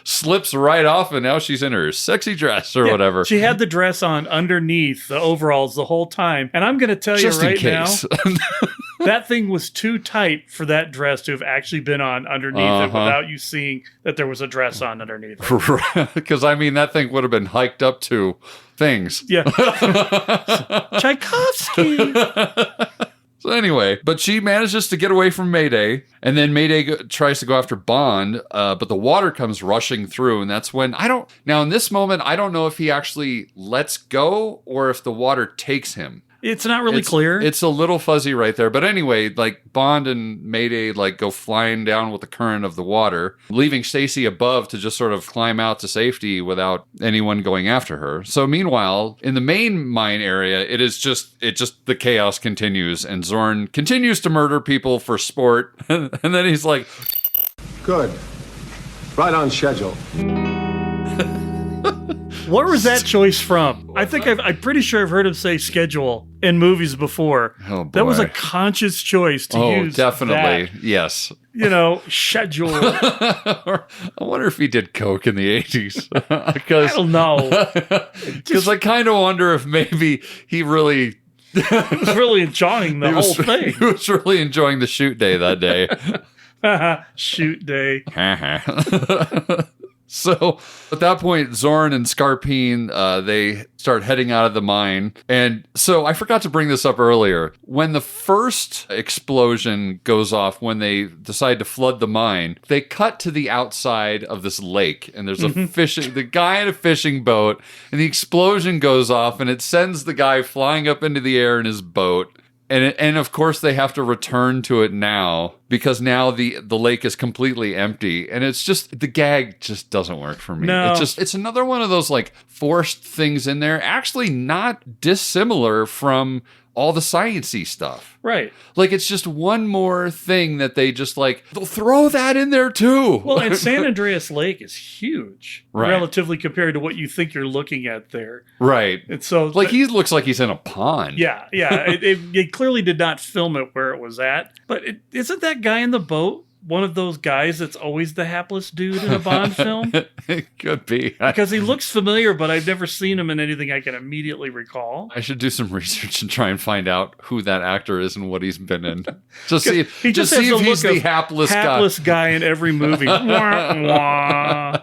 J: slips right off, and now she's in her sexy dress or whatever.
D: She had the dress on underneath the overalls the whole time, and I'm going to tell
J: just
D: you right
J: in case.
D: now, that thing was too tight for that dress to have actually been on underneath it without you seeing that there was a dress on underneath it.
J: Because, that thing would have been hiked up to things.
D: Yeah. Tchaikovsky.
J: So anyway, but she manages to get away from Mayday, and then Mayday tries to go after Bond, but the water comes rushing through, and that's when now in this moment, I don't know if he actually lets go or if the water takes him.
D: It's not really clear.
J: It's a little fuzzy right there. But anyway, like Bond and Mayday like go flying down with the current of the water, leaving Stacy above to just sort of climb out to safety without anyone going after her. So meanwhile, in the main mine area, it just the chaos continues, and Zorn continues to murder people for sport. And then he's like,
A: Good. Right on schedule.
D: Where was that choice from? I think I'm pretty sure I've heard him say schedule in movies before.
J: Oh, boy.
D: That was a conscious choice to use.
J: Oh, definitely.
D: That,
J: Yes.
D: Schedule.
J: I wonder if he did coke in the 80s.
D: I don't know.
J: Because I kind of wonder if maybe he really...
D: He was really enjoying the whole thing.
J: He was really enjoying the shoot day that day.
D: Shoot day.
J: So at that point, Zorn and Scarpine, they start heading out of the mine. And so I forgot to bring this up earlier. When the first explosion goes off, when they decide to flood the mine, they cut to the outside of this lake. And there's the guy in a fishing boat, and the explosion goes off, and it sends the guy flying up into the air in his boat. And of course they have to return to it now because now the lake is completely empty, and it's just the gag just doesn't work for me.
D: No.
J: It's another one of those like forced things in there, actually not dissimilar from all the science-y stuff.
D: Right.
J: Like it's just one more thing that they just like, they'll throw that in there too.
D: Well, and San Andreas Lake is huge,
J: right,
D: relatively compared to what you think you're looking at there.
J: Right.
D: And so
J: like he looks like he's in a pond.
D: Yeah. It clearly did not film it where it was at. But isn't that guy in the boat one of those guys that's always the hapless dude in a Bond film?
J: It could be.
D: Because he looks familiar, but I've never seen him in anything I can immediately recall.
J: I should do some research and try and find out who that actor is and what he's been in. Just see if,
D: he just
J: see
D: has
J: if
D: the
J: he's
D: look
J: the
D: of
J: hapless
D: guy in every movie. Wah, wah.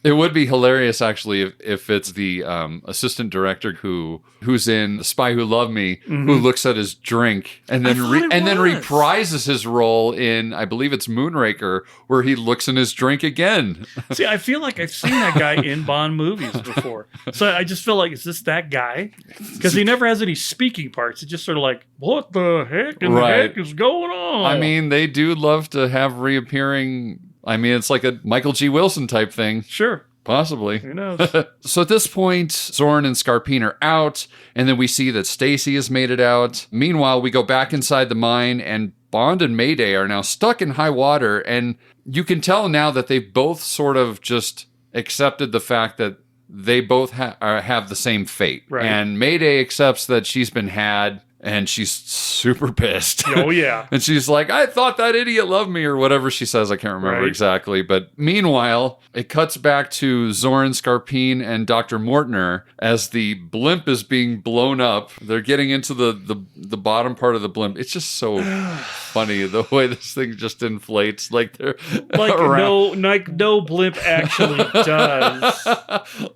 J: It would be hilarious, actually, if it's the assistant director who's in The Spy Who Loved Me, who looks at his drink and then then reprises his role in, I believe it's Moonraker, where he looks in his drink again.
D: See, I feel like I've seen that guy in Bond movies before, so I just feel like, is this that guy? Because he never has any speaking parts. It's just sort of like, what the heck the heck is going on?
J: I mean, they do love to have reappearing. I mean, it's like a Michael G. Wilson type thing.
D: Sure.
J: Possibly.
D: Who knows?
J: So at this point, Zorn and Scarpine are out, and then we see that Stacy has made it out. Meanwhile, we go back inside the mine, and Bond and Mayday are now stuck in high water, and you can tell now that they've both sort of just accepted the fact that they both have the same fate.
D: Right.
J: And Mayday accepts that she's been had, and she's super pissed.
D: Oh, yeah.
J: And she's like, I thought that idiot loved me, or whatever she says. I can't remember exactly. But meanwhile, it cuts back to Zorn, Scarpine, and Dr. Mortner as the blimp is being blown up. They're getting into the bottom part of the blimp. It's just so funny the way this thing just inflates. Like they're
D: no blimp actually does.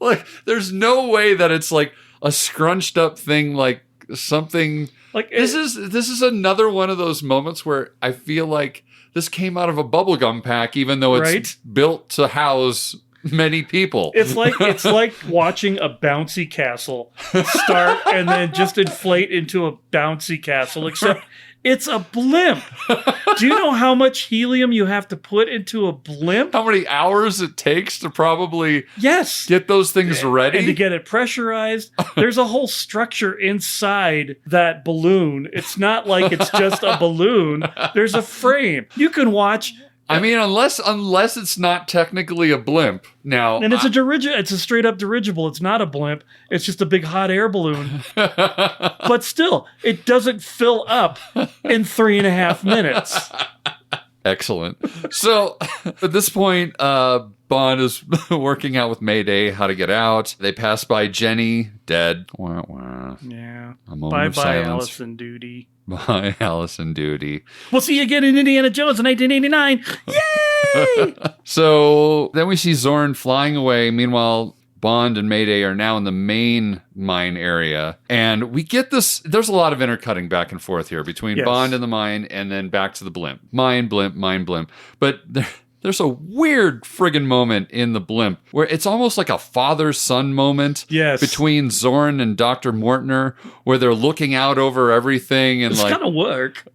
J: Like there's no way that it's like a scrunched up thing, like something like this is another one of those moments where I feel like this came out of a bubblegum pack, even though it's built to house many people.
D: It's like watching a bouncy castle start and then just inflate into a bouncy castle, except it's a blimp. Do you know how much helium you have to put into a blimp?
J: How many hours it takes to probably get those things ready?
D: And to get it pressurized. There's a whole structure inside that balloon. It's not like it's just a balloon. There's a frame. You can watch...
J: I mean, unless it's not technically a blimp. Now,
D: and it's a straight up dirigible. It's not a blimp. It's just a big hot air balloon. But still, it doesn't fill up in 3.5 minutes.
J: Excellent. So at this point, Bond is working out with Mayday how to get out. They pass by Jenny, dead. Wah, wah.
D: Yeah.
J: A moment of silence.
D: Allison Duty.
J: Bye, Allison Duty.
D: We'll see you again in Indiana Jones in 1989. Yay!
J: So then we see Zorn flying away. Meanwhile, Bond and Mayday are now in the main mine area. And we get this, there's a lot of intercutting back and forth here between Bond and the mine and then back to the blimp. Mine, blimp, mine, blimp. But there's a weird friggin' moment in the blimp where it's almost like a father-son moment between Zorn and Dr. Mortner, where they're looking out over everything and
D: it's
J: like
D: kind of work.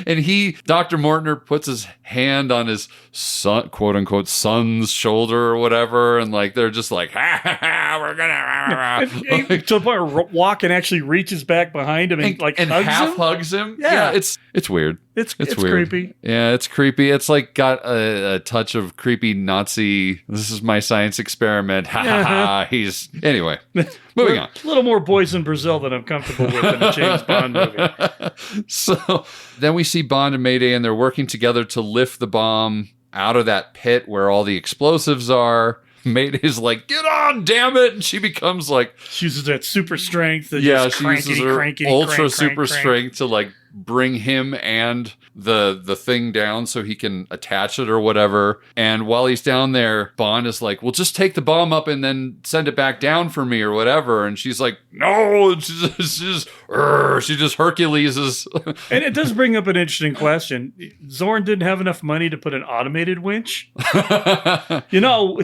J: and Dr. Mortner puts his hand on his son, quote unquote, son's shoulder or whatever, and like they're just like, ha, we're gonna
D: like, to the point where Walken actually reaches back behind him and like
J: hugs him. Yeah, it's weird.
D: It's
J: weird.
D: creepy.
J: Yeah, it's creepy. It's like got a touch of creepy Nazi. This is my science experiment. Ha ha ha. He's anyway. Moving on.
D: A little more boys in Brazil than I'm comfortable with in a James Bond movie.
J: So then we see Bond and Mayday, and they're working together to lift the bomb out of that pit where all the explosives are. Mayday's like, get on, damn it. And she becomes like...
D: She uses that super strength.
J: She uses her ultra super strength to like bring him and the thing down so he can attach it or whatever. And while he's down there, Bond is like, well, just take the bomb up and then send it back down for me or whatever. And she's like, no, she just Herculeses.
D: And it does bring up an interesting question. Zorn didn't have enough money to put an automated winch.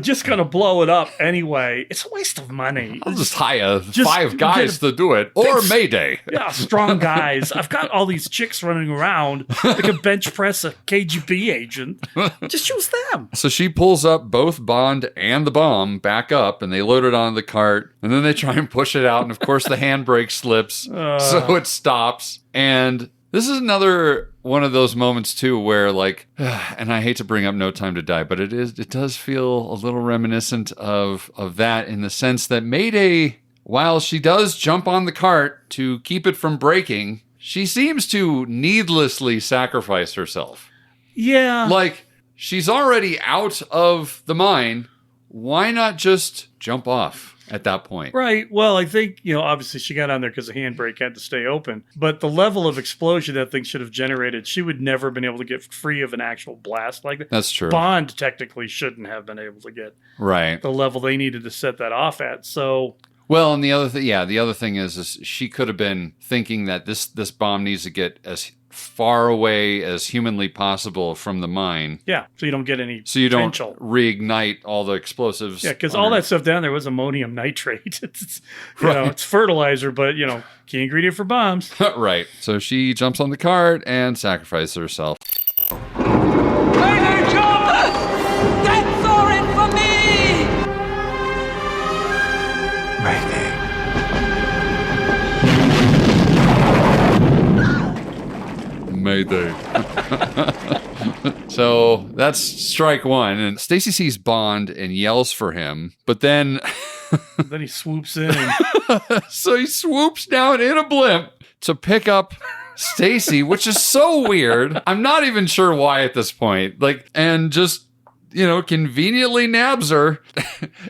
D: Just gonna blow it up anyway. It's a waste of money.
J: I'll just hire 5 guys to do it. Or Mayday.
D: Yeah, strong guys. I've got all these chicks running around that can bench press a KGB agent. Just use them.
J: So she pulls up both Bond and the bomb back up, and they load it onto the cart, and then they try and push it out, and of course the handbrake slips, so it stops. And this is another one of those moments too where like, and I hate to bring up No Time to Die, but it does feel a little reminiscent of that in the sense that Mayday, while she does jump on the cart to keep it from breaking, she seems to needlessly sacrifice herself.
D: Yeah.
J: Like, she's already out of the mine. Why not just jump off at that point?
D: Right. Well, I think, obviously she got on there because the handbrake had to stay open. But the level of explosion that thing should have generated, she would never have been able to get free of an actual blast like that.
J: That's true.
D: Bond technically shouldn't have been able to get the level they needed to set that off at. So...
J: Well, and the other thing is she could have been thinking that this bomb needs to get as far away as humanly possible from the mine.
D: Yeah, so you don't get any
J: So you don't
D: potential.
J: Reignite all the explosives.
D: Yeah, because all that stuff down there was ammonium nitrate. It's it's fertilizer, but, key ingredient for bombs.
J: Right. So she jumps on the cart and sacrifices herself.
K: Mayday, jump! Get Thorin for me!
J: Mayday. So that's strike one. And Stacy sees Bond and yells for him, but then...
D: then he swoops in.
J: So he swoops down in a blimp to pick up Stacy, which is so weird. I'm not even sure why at this point. And just... conveniently nabs her,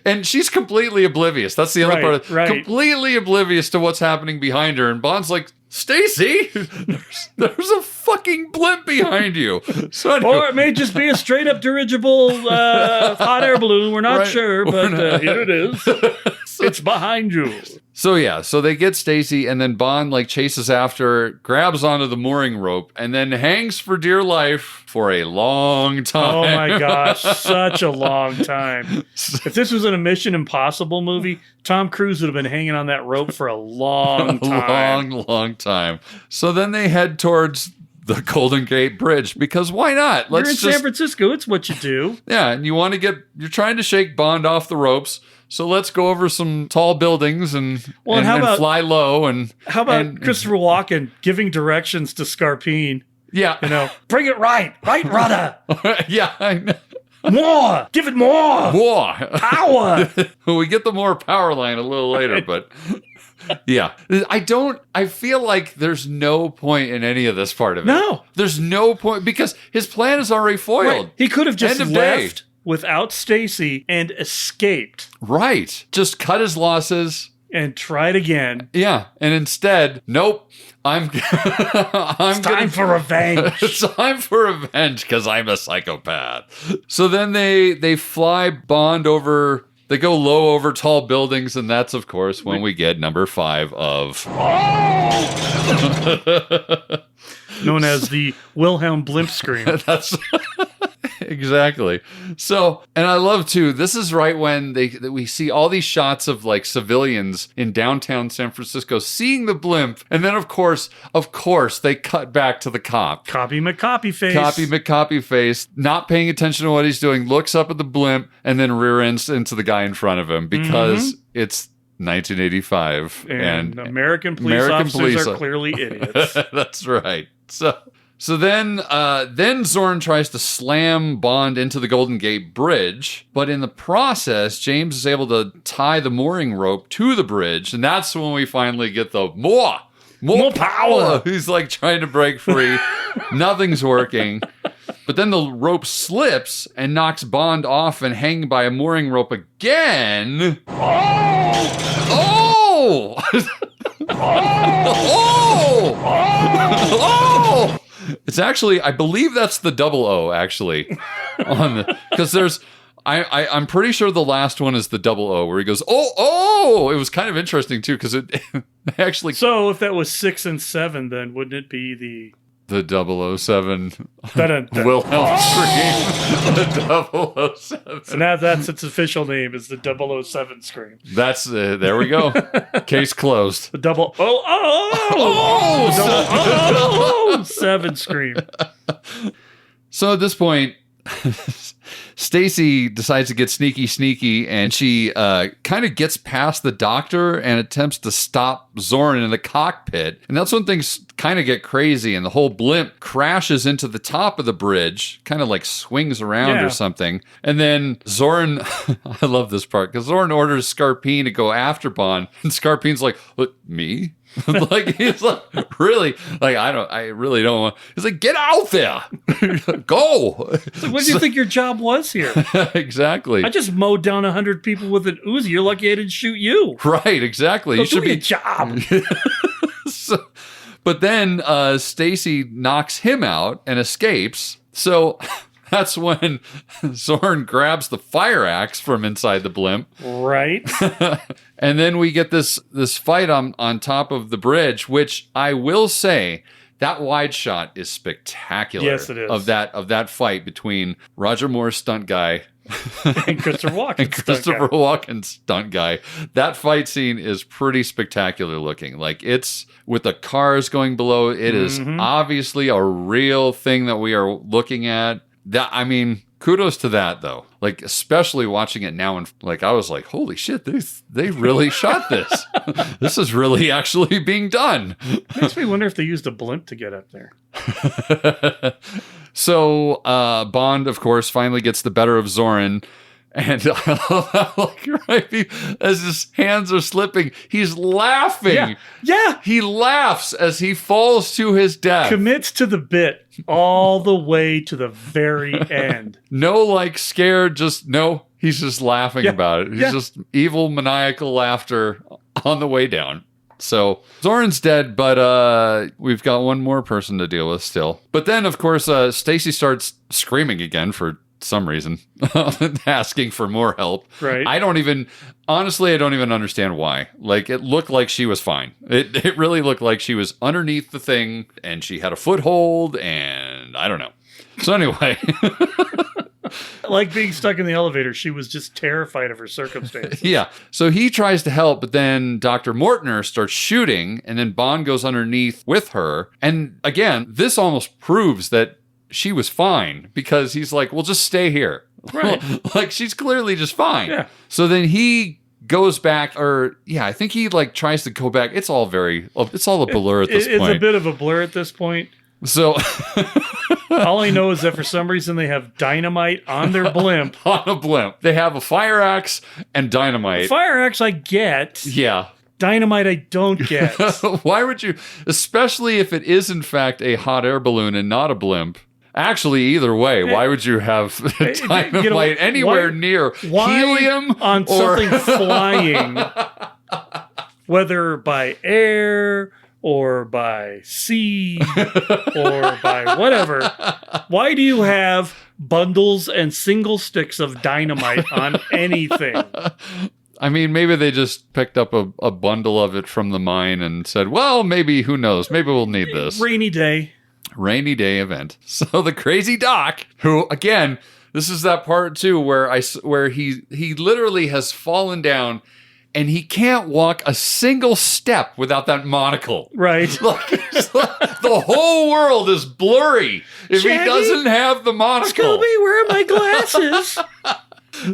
J: and she's completely oblivious. That's the other part. Completely oblivious to what's happening behind her. And Bond's like, Stacy, there's a fucking blimp behind you. So anyway.
D: Or it may just be a straight up dirigible hot air balloon. We're not sure, but here it is. It's behind you.
J: So they get Stacy, and then Bond chases after her, grabs onto the mooring rope, and then hangs for dear life for a long time.
D: Oh my gosh, such a long time. If this was in a Mission Impossible movie, Tom Cruise would have been hanging on that rope for a long time.
J: Long time. So then they head towards the Golden Gate Bridge, because why not?
D: You're in San Francisco, it's what you do.
J: Yeah, and you're trying to shake Bond off the ropes. So let's go over some tall buildings and fly low. And
D: how about Christopher Walken giving directions to Scarpine?
J: Yeah.
D: Bring it right, rudder.
J: Yeah, I know.
D: More! Give it more!
J: More!
D: Power!
J: We get the more power line a little later, but... Yeah. I feel like there's no point in any of this part of it.
D: No.
J: There's no point, because his plan is already foiled.
D: Right. He could have just
J: End of
D: left
J: day.
D: Without Stacy and escaped.
J: Right. Just cut his losses.
D: And tried again.
J: Yeah. And instead, nope.
D: It's time for revenge.
J: It's time for revenge because I'm a psychopath. So then they fly Bond over They go low over tall buildings, and that's, of course, when we get number 5 of...
D: known as the Wilhelm Blimp scream.
J: That's... Exactly. So, and I love too, this is right when we see all these shots of like civilians in downtown San Francisco seeing the blimp. And then of course, they cut back to the cop.
D: Copy McCopy face.
J: Copy McCopy face, not paying attention to what he's doing, looks up at the blimp and then rear ends into the guy in front of him because it's 1985.
D: And American police officers are clearly idiots.
J: That's right. So then Zorn tries to slam Bond into the Golden Gate Bridge, but in the process, James is able to tie the mooring rope to the bridge, and that's when we finally get the more power. He's like trying to break free. Nothing's working. But then the rope slips and knocks Bond off and hanging by a mooring rope again. Oh! Oh! It's actually, I believe that's the double O, actually. Because there's, I'm pretty sure the last one is the double O, where he goes, oh! It was kind of interesting, too, because it actually...
D: So if that was 6 and 7, then wouldn't it be the
J: 007
D: Dun-dun-dun.
J: Wilhelm scream? The 007.
D: So now that's its official name, is the 007 scream.
J: That's, there we go. Case closed.
D: The 7 scream.
J: So at this point, Stacy decides to get sneaky, and she kind of gets past the doctor and attempts to stop Zorn in the cockpit. And that's when things kind of get crazy, and the whole blimp crashes into the top of the bridge, kind of like swings around or something. And then Zorn, I love this part, because Zorn orders Scarpine to go after Bond, and Scarpine's like, "What, me?" Like, he's like, really? Like, I really don't want. He's like, get out there. Go.
D: So what do you think your job was here?
J: Exactly.
D: I just mowed down 100 people with an Uzi. You're lucky I didn't shoot you.
J: Right, exactly.
D: So
J: You should
D: do
J: be
D: your job.
J: But then Stacy knocks him out and escapes. So that's when Zorn grabs the fire axe from inside the blimp.
D: Right.
J: And then we get this fight on top of the bridge, which I will say, that wide shot is spectacular.
D: Yes, it is.
J: Of that fight between Roger Moore's stunt guy
D: and Christopher
J: Walken's stunt guy. That fight scene is pretty spectacular looking. Like, it's with the cars going below. It is obviously a real thing that we are looking at. That, I mean, kudos to that though. Like, especially watching it now, and like, I was like, holy shit, they really shot this. This is really actually being done.
D: Makes me wonder if they used a blimp to get up there.
J: So Bond, of course, finally gets the better of Zorn. And like, right, as his hands are slipping, he's laughing.
D: Yeah.
J: He laughs as he falls to his death.
D: Commits to the bit all the way to the very end.
J: No, like, scared, he's just laughing about it. He's just evil, maniacal laughter on the way down. So Zorn's dead, but we've got one more person to deal with still. But then, of course, Stacy starts screaming again for some reason, asking for more help.
D: Right.
J: I don't even understand why. Like, it looked like she was fine. It really looked like she was underneath the thing and she had a foothold, and I don't know. So anyway.
D: Like being stuck in the elevator, she was just terrified of her circumstances.
J: Yeah. So he tries to help, but then Dr. Mortner starts shooting, and then Bond goes underneath with her. And again, this almost proves that she was fine, because he's like, well, just stay here.
D: Right.
J: Like, she's clearly just fine.
D: Yeah.
J: So then he goes back, I think he like tries to go back. It's all a blur at this point.
D: It's a bit of a blur at this point.
J: So
D: all I know is that for some reason they have dynamite on their blimp.
J: On a blimp. They have a fire axe and dynamite.
D: Fire axe I get.
J: Yeah.
D: Dynamite I don't get.
J: Why would you, especially if it is in fact a hot air balloon and not a blimp? Actually, either way, why would you have dynamite anywhere near helium
D: on something flying, whether by air or by sea or by whatever? Why do you have bundles and single sticks of dynamite on anything.
J: I mean, maybe they just picked up a bundle of it from the mine and said, well, maybe, who knows? Maybe we'll need this.
D: Rainy day
J: Event. So the crazy doc, who, again, this is that part too where he literally has fallen down and he can't walk a single step without that monocle.
D: Right.
J: The whole world is blurry if
D: Shaggy?
J: he doesn't have the monocle.
D: Scooby, where are my glasses?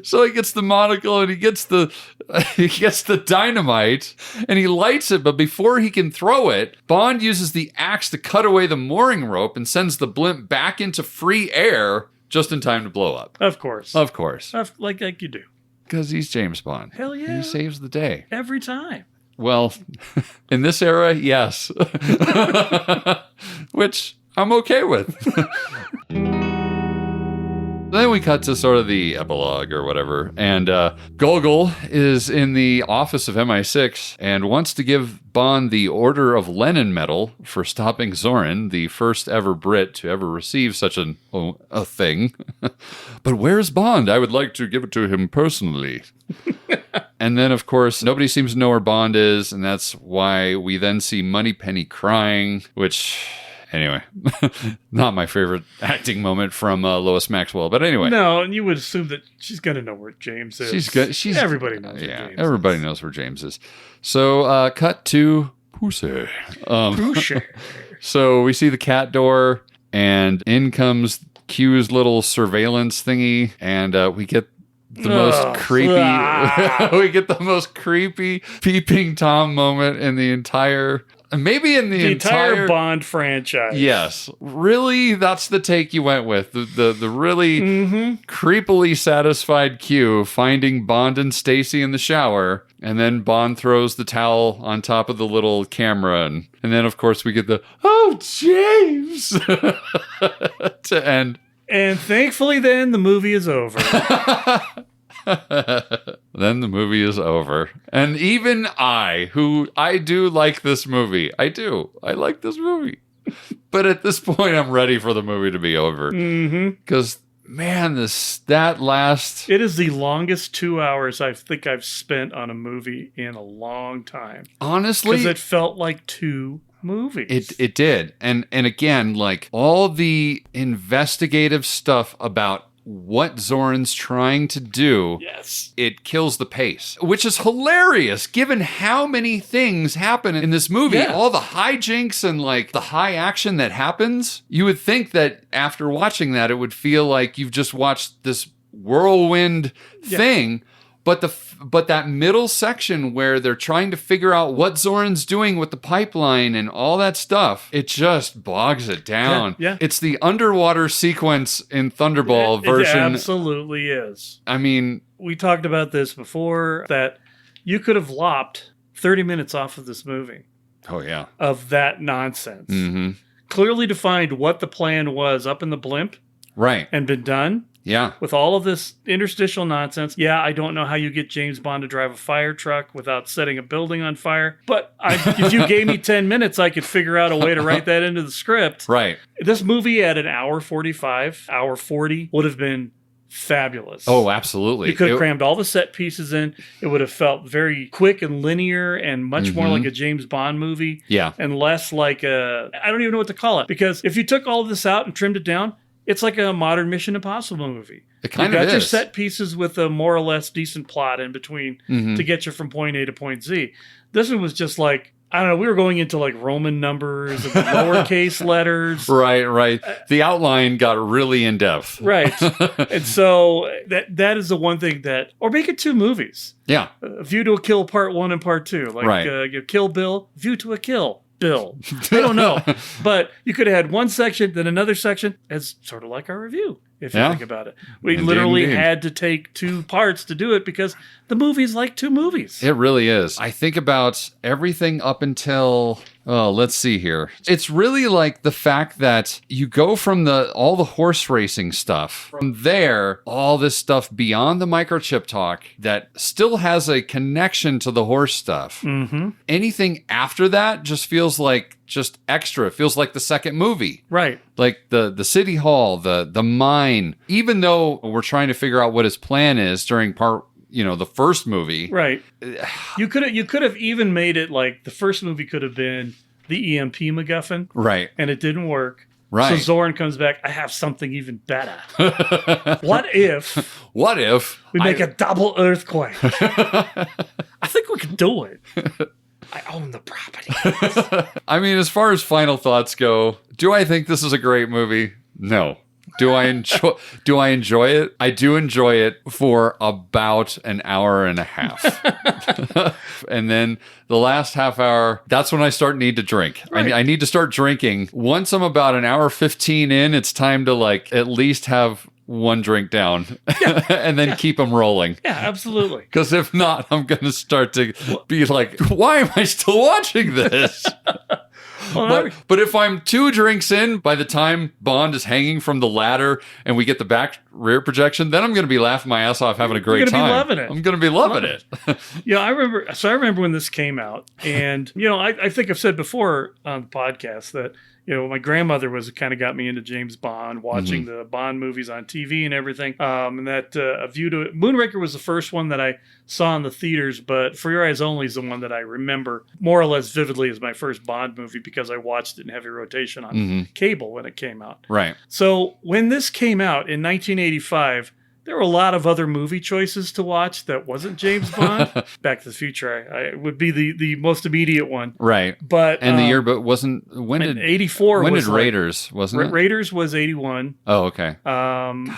J: So he gets the monocle and he gets the dynamite and he lights it, but before he can throw it, Bond uses the axe to cut away the mooring rope and sends the blimp back into free air just in time to blow up.
D: Of course. Like you do.
J: Because he's James Bond.
D: Hell yeah.
J: He saves the day.
D: Every time.
J: Well, in this era, yes. Which I'm okay with. Then we cut to sort of the epilogue or whatever, and Gogol is in the office of MI6 and wants to give Bond the Order of Lenin Medal for stopping Zorin, the first ever Brit to ever receive such a thing. But where's Bond? I would like to give it to him personally. And then, of course, nobody seems to know where Bond is, and that's why we then see Moneypenny crying, which... Anyway, not my favorite acting moment from Lois Maxwell, but anyway.
D: No, and you would assume that she's going to know where James is. Everybody knows where James is.
J: Everybody knows where James is. So, cut to Pussy. So we see the cat door, and in comes Q's little surveillance thingy, and we get the most creepy. We get the most creepy peeping Tom moment in the entire. Maybe in the entire
D: Bond franchise.
J: Yes. Really, that's the take you went with. The really creepily satisfied Q finding Bond and Stacy in the shower, and then Bond throws the towel on top of the little camera, and then, of course, we get the, oh, James! to end.
D: And thankfully, then, the movie is over.
J: Then the movie is over. And even I do like this movie. I like this movie. But at this point, I'm ready for the movie to be over. Because, man, it is the longest 2 hours I think I've spent on a movie in a long time. Honestly.
D: Because it felt like two movies.
J: It did. And again, like, all the investigative stuff about what Zorin's trying to do,
D: yes,
J: it kills the pace, which is hilarious given how many things happen in this movie. Yeah. All the hijinks and like the high action that happens. You would think that after watching that, it would feel like you've just watched this whirlwind thing. But that middle section where they're trying to figure out what Zorin's doing with the pipeline and all that stuff, it just bogs it down.
D: Yeah.
J: It's the underwater sequence in Thunderball version.
D: It absolutely is.
J: I mean...
D: We talked about this before, that you could have lopped 30 minutes off of this movie.
J: Oh, yeah.
D: Of that nonsense.
J: Mm-hmm.
D: Clearly defined what the plan was up in the blimp.
J: Right.
D: And been done.
J: Yeah.
D: With all of this interstitial nonsense. Yeah, I don't know how you get James Bond to drive a fire truck without setting a building on fire. But if you gave me 10 minutes, I could figure out a way to write that into the script.
J: Right.
D: This movie at an hour 45, hour 40 would have been fabulous.
J: Oh, absolutely.
D: You could have crammed all the set pieces in. It would have felt very quick and linear and much more like a James Bond movie.
J: Yeah. And
D: less like I don't even know what to call it. Because if you took all of this out and trimmed it down, it's like a modern Mission Impossible movie.
J: It kind of is.
D: You got your set pieces with a more or less decent plot in between to get you from point A to point Z. This one was just like, I don't know, we were going into like Roman numbers and lowercase letters.
J: Right. The outline got really in depth.
D: Right. And so that is the one thing that, or make it two movies.
J: Yeah.
D: View to a Kill Part 1 and Part 2. Like Kill Bill, View to a Kill. Bill. I don't know. But you could have had one section, then another section. It's sort of like our review, if you think about it. We literally had to take two parts to do it because the movie's like two movies.
J: It really is. I think about everything up until Oh, let's see here. It's really like the fact that you go from all the horse racing stuff. From there, all this stuff beyond the microchip talk that still has a connection to the horse stuff.
D: Mm-hmm.
J: Anything after that just feels like just extra. It feels like the second movie.
D: Right.
J: Like the city hall, the mine. Even though we're trying to figure out what his plan is during the first movie.
D: Right. You could have even made it like the first movie could have been the EMP MacGuffin.
J: Right.
D: And it didn't work.
J: Right.
D: So Zoran comes back, I have something even better. What if we make a double earthquake? I think we can do it. I own the property.
J: I mean, as far as final thoughts go, do I think this is a great movie? No. Do I enjoy it? I do enjoy it for about an hour and a half. And then the last half hour, that's when I need to drink.
D: Right.
J: I need to start drinking. Once I'm about an hour 15 in, it's time to at least have one drink down and then keep them rolling.
D: Yeah, absolutely.
J: Because if not, I'm going to start to be like, why am I still watching this? But if I'm 2 drinks in, by the time Bond is hanging from the ladder and we get the back rear projection, then I'm going to be laughing my ass off, having a great time.
D: I'm going to be
J: loving it.
D: Yeah, I remember when this came out, and I think I've said before on the podcast that my grandmother was kind of got me into James Bond, watching the Bond movies on TV and everything. And that A View to Moonraker was the first one that I saw in the theaters, but For Your Eyes Only is the one that I remember more or less vividly as my first Bond movie because I watched it in heavy rotation on cable when it came out.
J: Right.
D: So when this came out in 1985, there were a lot of other movie choices to watch that wasn't James Bond. Back to the Future I would be the most immediate one.
J: Right.
D: But
J: and the year, but wasn't, when did
D: 84
J: when
D: was
J: did Raiders, wasn't it?
D: Raiders was 81.
J: Oh, okay.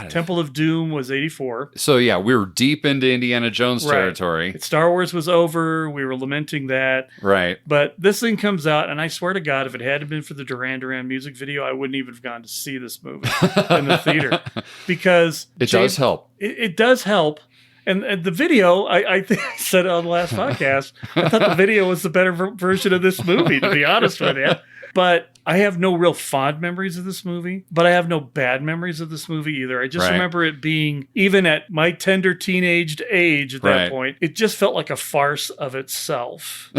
D: Temple of Doom was 84.
J: So yeah, we were deep into Indiana Jones territory.
D: Star Wars was over. We were lamenting that.
J: Right.
D: But this thing comes out, and I swear to God, if it hadn't been for the Duran Duran music video, I wouldn't even have gone to see this movie in the theater. Because
J: it does help.
D: It does help. And the video, I think I said on the last podcast, I thought the video was the better version of this movie, to be honest with you. But I have no real fond memories of this movie, but I have no bad memories of this movie either. I just remember it being, even at my tender teenaged age at that point, it just felt like a farce of itself.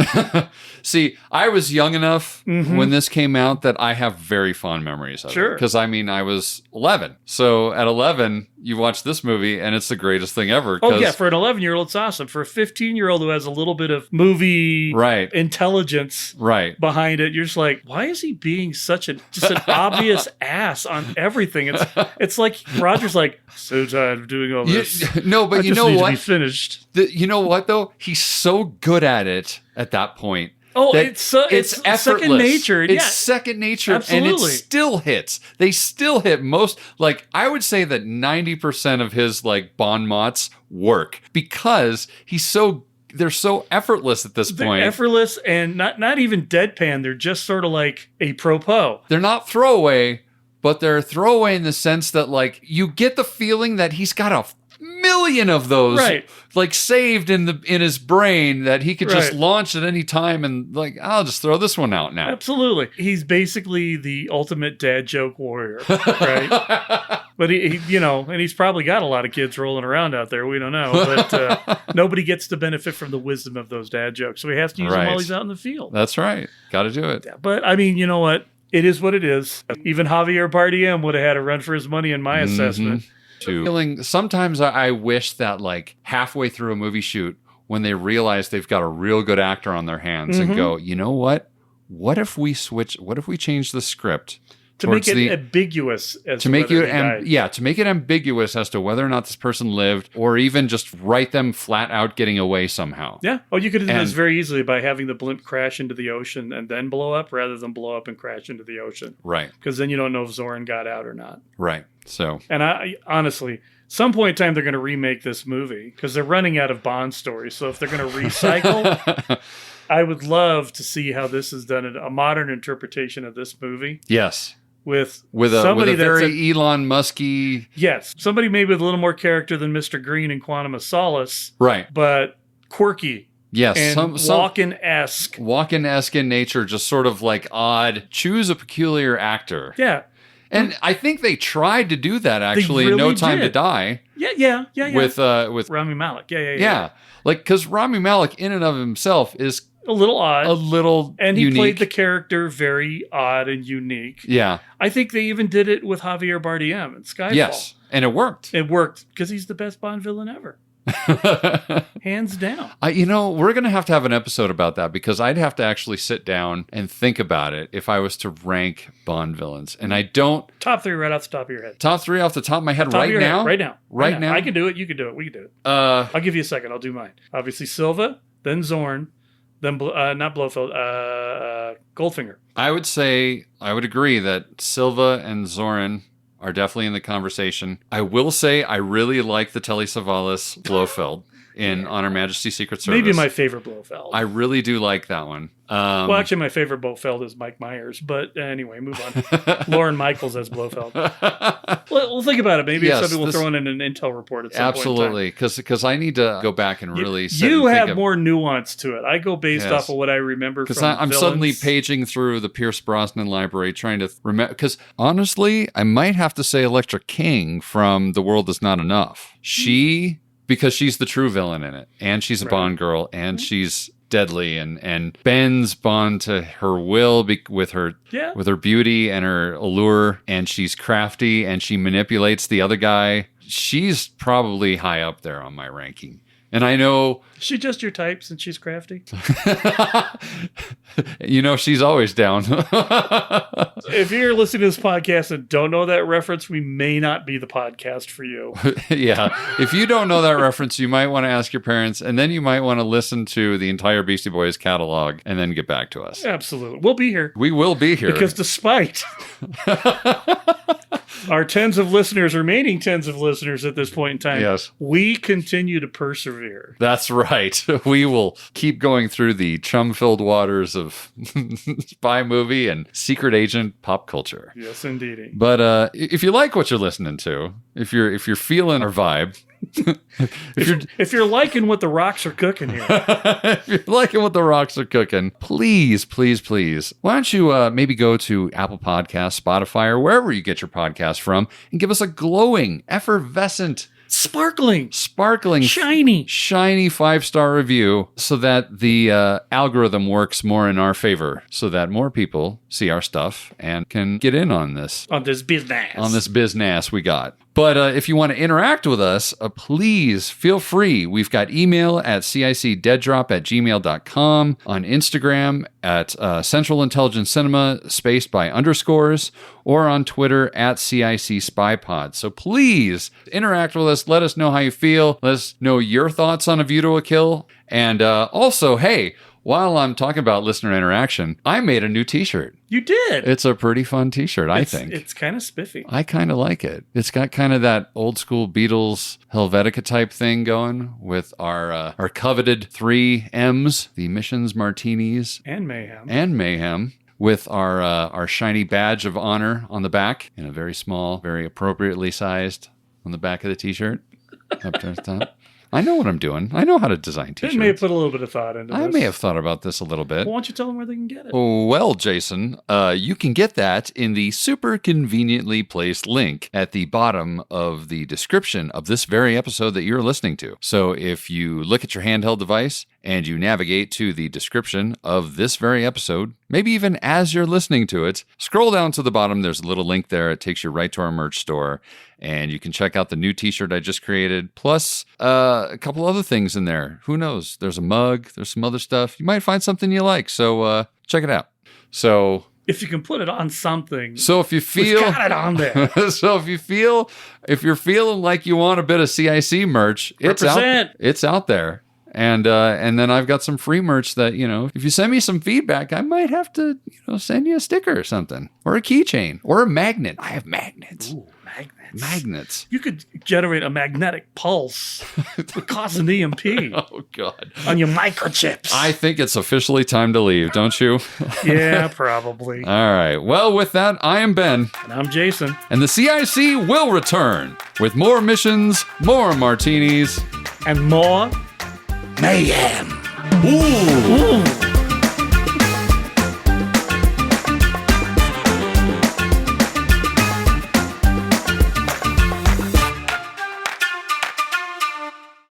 J: See, I was young enough when this came out that I have very fond memories of it. Because, I mean, I was 11. So at 11, you watch this movie and it's the greatest thing ever.
D: Oh, yeah. For an 11-year-old, it's awesome. For a 15-year-old who has a little bit of movie intelligence behind it, you're just like, why is he being such an obvious ass on everything? It's like Roger's like, so tired of doing all this.
J: No, but
D: I
J: you
D: just
J: know
D: need
J: what?
D: To be finished.
J: You know what though? He's so good at it at that point.
D: Oh, it's
J: effortless.
D: second nature.
J: It's second nature,
D: absolutely.
J: And it still hits. They still hit most. Like I would say that 90% of his Bond mots work because they're so effortless at this point.
D: They're effortless and not even deadpan. They're just sort of like a propos.
J: They're not throwaway, but they're throwaway in the sense that you get the feeling that he's got a million of those saved in his brain that he could just launch at any time and I'll just throw this one out now.
D: Absolutely. He's basically the ultimate dad joke warrior, right? But he and he's probably got a lot of kids rolling around out there. We don't know, but nobody gets to benefit from the wisdom of those dad jokes. So he has to use them while he's out in the field. That's
J: right. Got to do it.
D: Yeah, but I mean, you know what? It is what it is. Even Javier Bardem would have had a run for his money in my assessment.
J: Sometimes I wish that halfway through a movie shoot, when they realize they've got a real good actor on their hands and go, you know what? What if we change the script
D: to make it ambiguous as to make it
J: to make it ambiguous as to whether or not this person lived, or even just write them flat out getting away somehow.
D: Yeah. Oh, you could do this very easily by having the blimp crash into the ocean and then blow up, rather than blow up and crash into the ocean.
J: Right.
D: Because then you don't know if Zoran got out or not.
J: Right. So.
D: And I honestly, some point in time they're going to remake this movie because they're running out of Bond stories. So if they're going to recycle. I would love to see how this is done, a modern interpretation of this movie.
J: Yes.
D: With
J: a very Elon Musky.
D: Yes. Somebody maybe with a little more character than Mr. Green in Quantum of Solace.
J: Right.
D: But quirky
J: Yes,
D: and Walken-esque.
J: Walken-esque in nature, just sort of like odd. Choose a peculiar actor.
D: Yeah.
J: And I think they tried to do that actually
D: really
J: in No Time to
D: did.
J: Die.
D: Yeah.
J: With
D: Rami Malek.
J: Yeah. Like, because Rami Malek in and of himself is
D: a little odd.
J: A little
D: And he
J: unique.
D: played the character very odd and unique.
J: Yeah.
D: I think they even did it with Javier Bardem in Skyfall.
J: Yes. And it worked.
D: It worked because he's the best Bond villain ever. Hands down.
J: We're going to have an episode about that because I'd have to actually sit down and think about it if I was to rank Bond villains. And I don't.
D: Top 3 right off the top of your head.
J: Top 3 off the top of my head right now?
D: Right now. I can do it. You can do it. We can do it. I'll give you a second. I'll do mine. Obviously, Silva, then Zorn, then not Blofeld, Goldfinger.
J: I would agree that Silva and Zorin are definitely in the conversation. I will say I really like the Telly Savalas Blofeld in On Her Majesty's Secret Service.
D: Maybe my favorite Blofeld.
J: I really do like that one.
D: Well, actually, my favorite Blofeld is Mike Myers. But anyway, move on. Lauren Michaels as Blofeld. Well, think about it. Maybe somebody will throw in an intel report at some point in time.
J: Absolutely, because I need to go back and really
D: You have more nuance to it. I go based off of what I remember from
J: because I'm suddenly paging through the Pierce Brosnan library trying to remember. Because honestly, I might have to say Electra King from The World Is Not Enough. Because she's the true villain in it, and she's a Bond girl, and she's deadly, and bends Bond to her will with her beauty and her allure, and she's crafty, and she manipulates the other guy. She's probably high up there on my ranking. And I know...
D: Is she just your type since she's crafty?
J: She's always down.
D: If you're listening to this podcast and don't know that reference, we may not be the podcast for you.
J: Yeah. If you don't know that reference, you might want to ask your parents, and then you might want to listen to the entire Beastie Boys catalog and then get back to us.
D: Absolutely. We'll be here.
J: We will be here.
D: Because despite our remaining tens of listeners at this point in time,
J: yes,
D: we continue to persevere.
J: That's right. We will keep going through the chum-filled waters of spy movie and secret agent pop culture.
D: Yes, indeed.
J: But if you like what you're listening to, if you're feeling our vibe,
D: if you're liking what the rocks are cooking here,
J: if you're liking what the rocks are cooking, please, why don't you maybe go to Apple Podcasts, Spotify, or wherever you get your podcast from, and give us a glowing, effervescent,
D: sparkling, shiny
J: 5-star review so that the algorithm works more in our favor, so that more people see our stuff and can get in on this business we got. But if you want to interact with us, please feel free. We've got email at cicdeaddrop@gmail.com, on Instagram at Central Intelligence Cinema, spaced by underscores, or on Twitter at CIC SpyPod. So please interact with us. Let us know how you feel. Let us know your thoughts on A View to a Kill. And also, hey, while I'm talking about listener interaction, I made a new t-shirt.
D: You did?
J: It's a pretty fun t-shirt, I think.
D: It's kind of spiffy.
J: I kind of like it. It's got kind of that old school Beatles Helvetica type thing going with our coveted 3 M's, the Missions, Martinis,
D: and Mayhem.
J: With our shiny badge of honor on the back, in a very small, very appropriately sized on the back of the t-shirt. Up to the top. I know what I'm doing. I know how to design t-shirts.
D: You may have put a little bit of thought into this.
J: I may have thought about this a little bit.
D: Well, why don't you tell them where they can get it?
J: Well, Jason, you can get that in the super conveniently placed link at the bottom of the description of this very episode that you're listening to. So if you look at your handheld device and you navigate to the description of this very episode, maybe even as you're listening to it, scroll down to the bottom. There's a little link there. It takes you right to our merch store. And you can check out the new t-shirt I just created, plus a couple other things in there. Who knows? There's a mug. There's some other stuff. You might find something you like. So check it out. So
D: if you can put it on something.
J: So if you feel,
D: we've got it on there.
J: So if you're feeling like you want a bit of CIC merch, it's out there. And then I've got some free merch that, if you send me some feedback, I might have to, send you a sticker or something, or a keychain, or a magnet. I have magnets.
D: Ooh,
J: magnets.
D: You could generate a magnetic pulse that cause an EMP.
J: Oh, God.
D: On your microchips.
J: I think it's officially time to leave, don't you?
D: Yeah, probably.
J: All right. Well, with that, I am Ben.
D: And I'm Jason.
J: And the CIC will return with more missions, more martinis,
D: and more
J: mayhem. Ooh.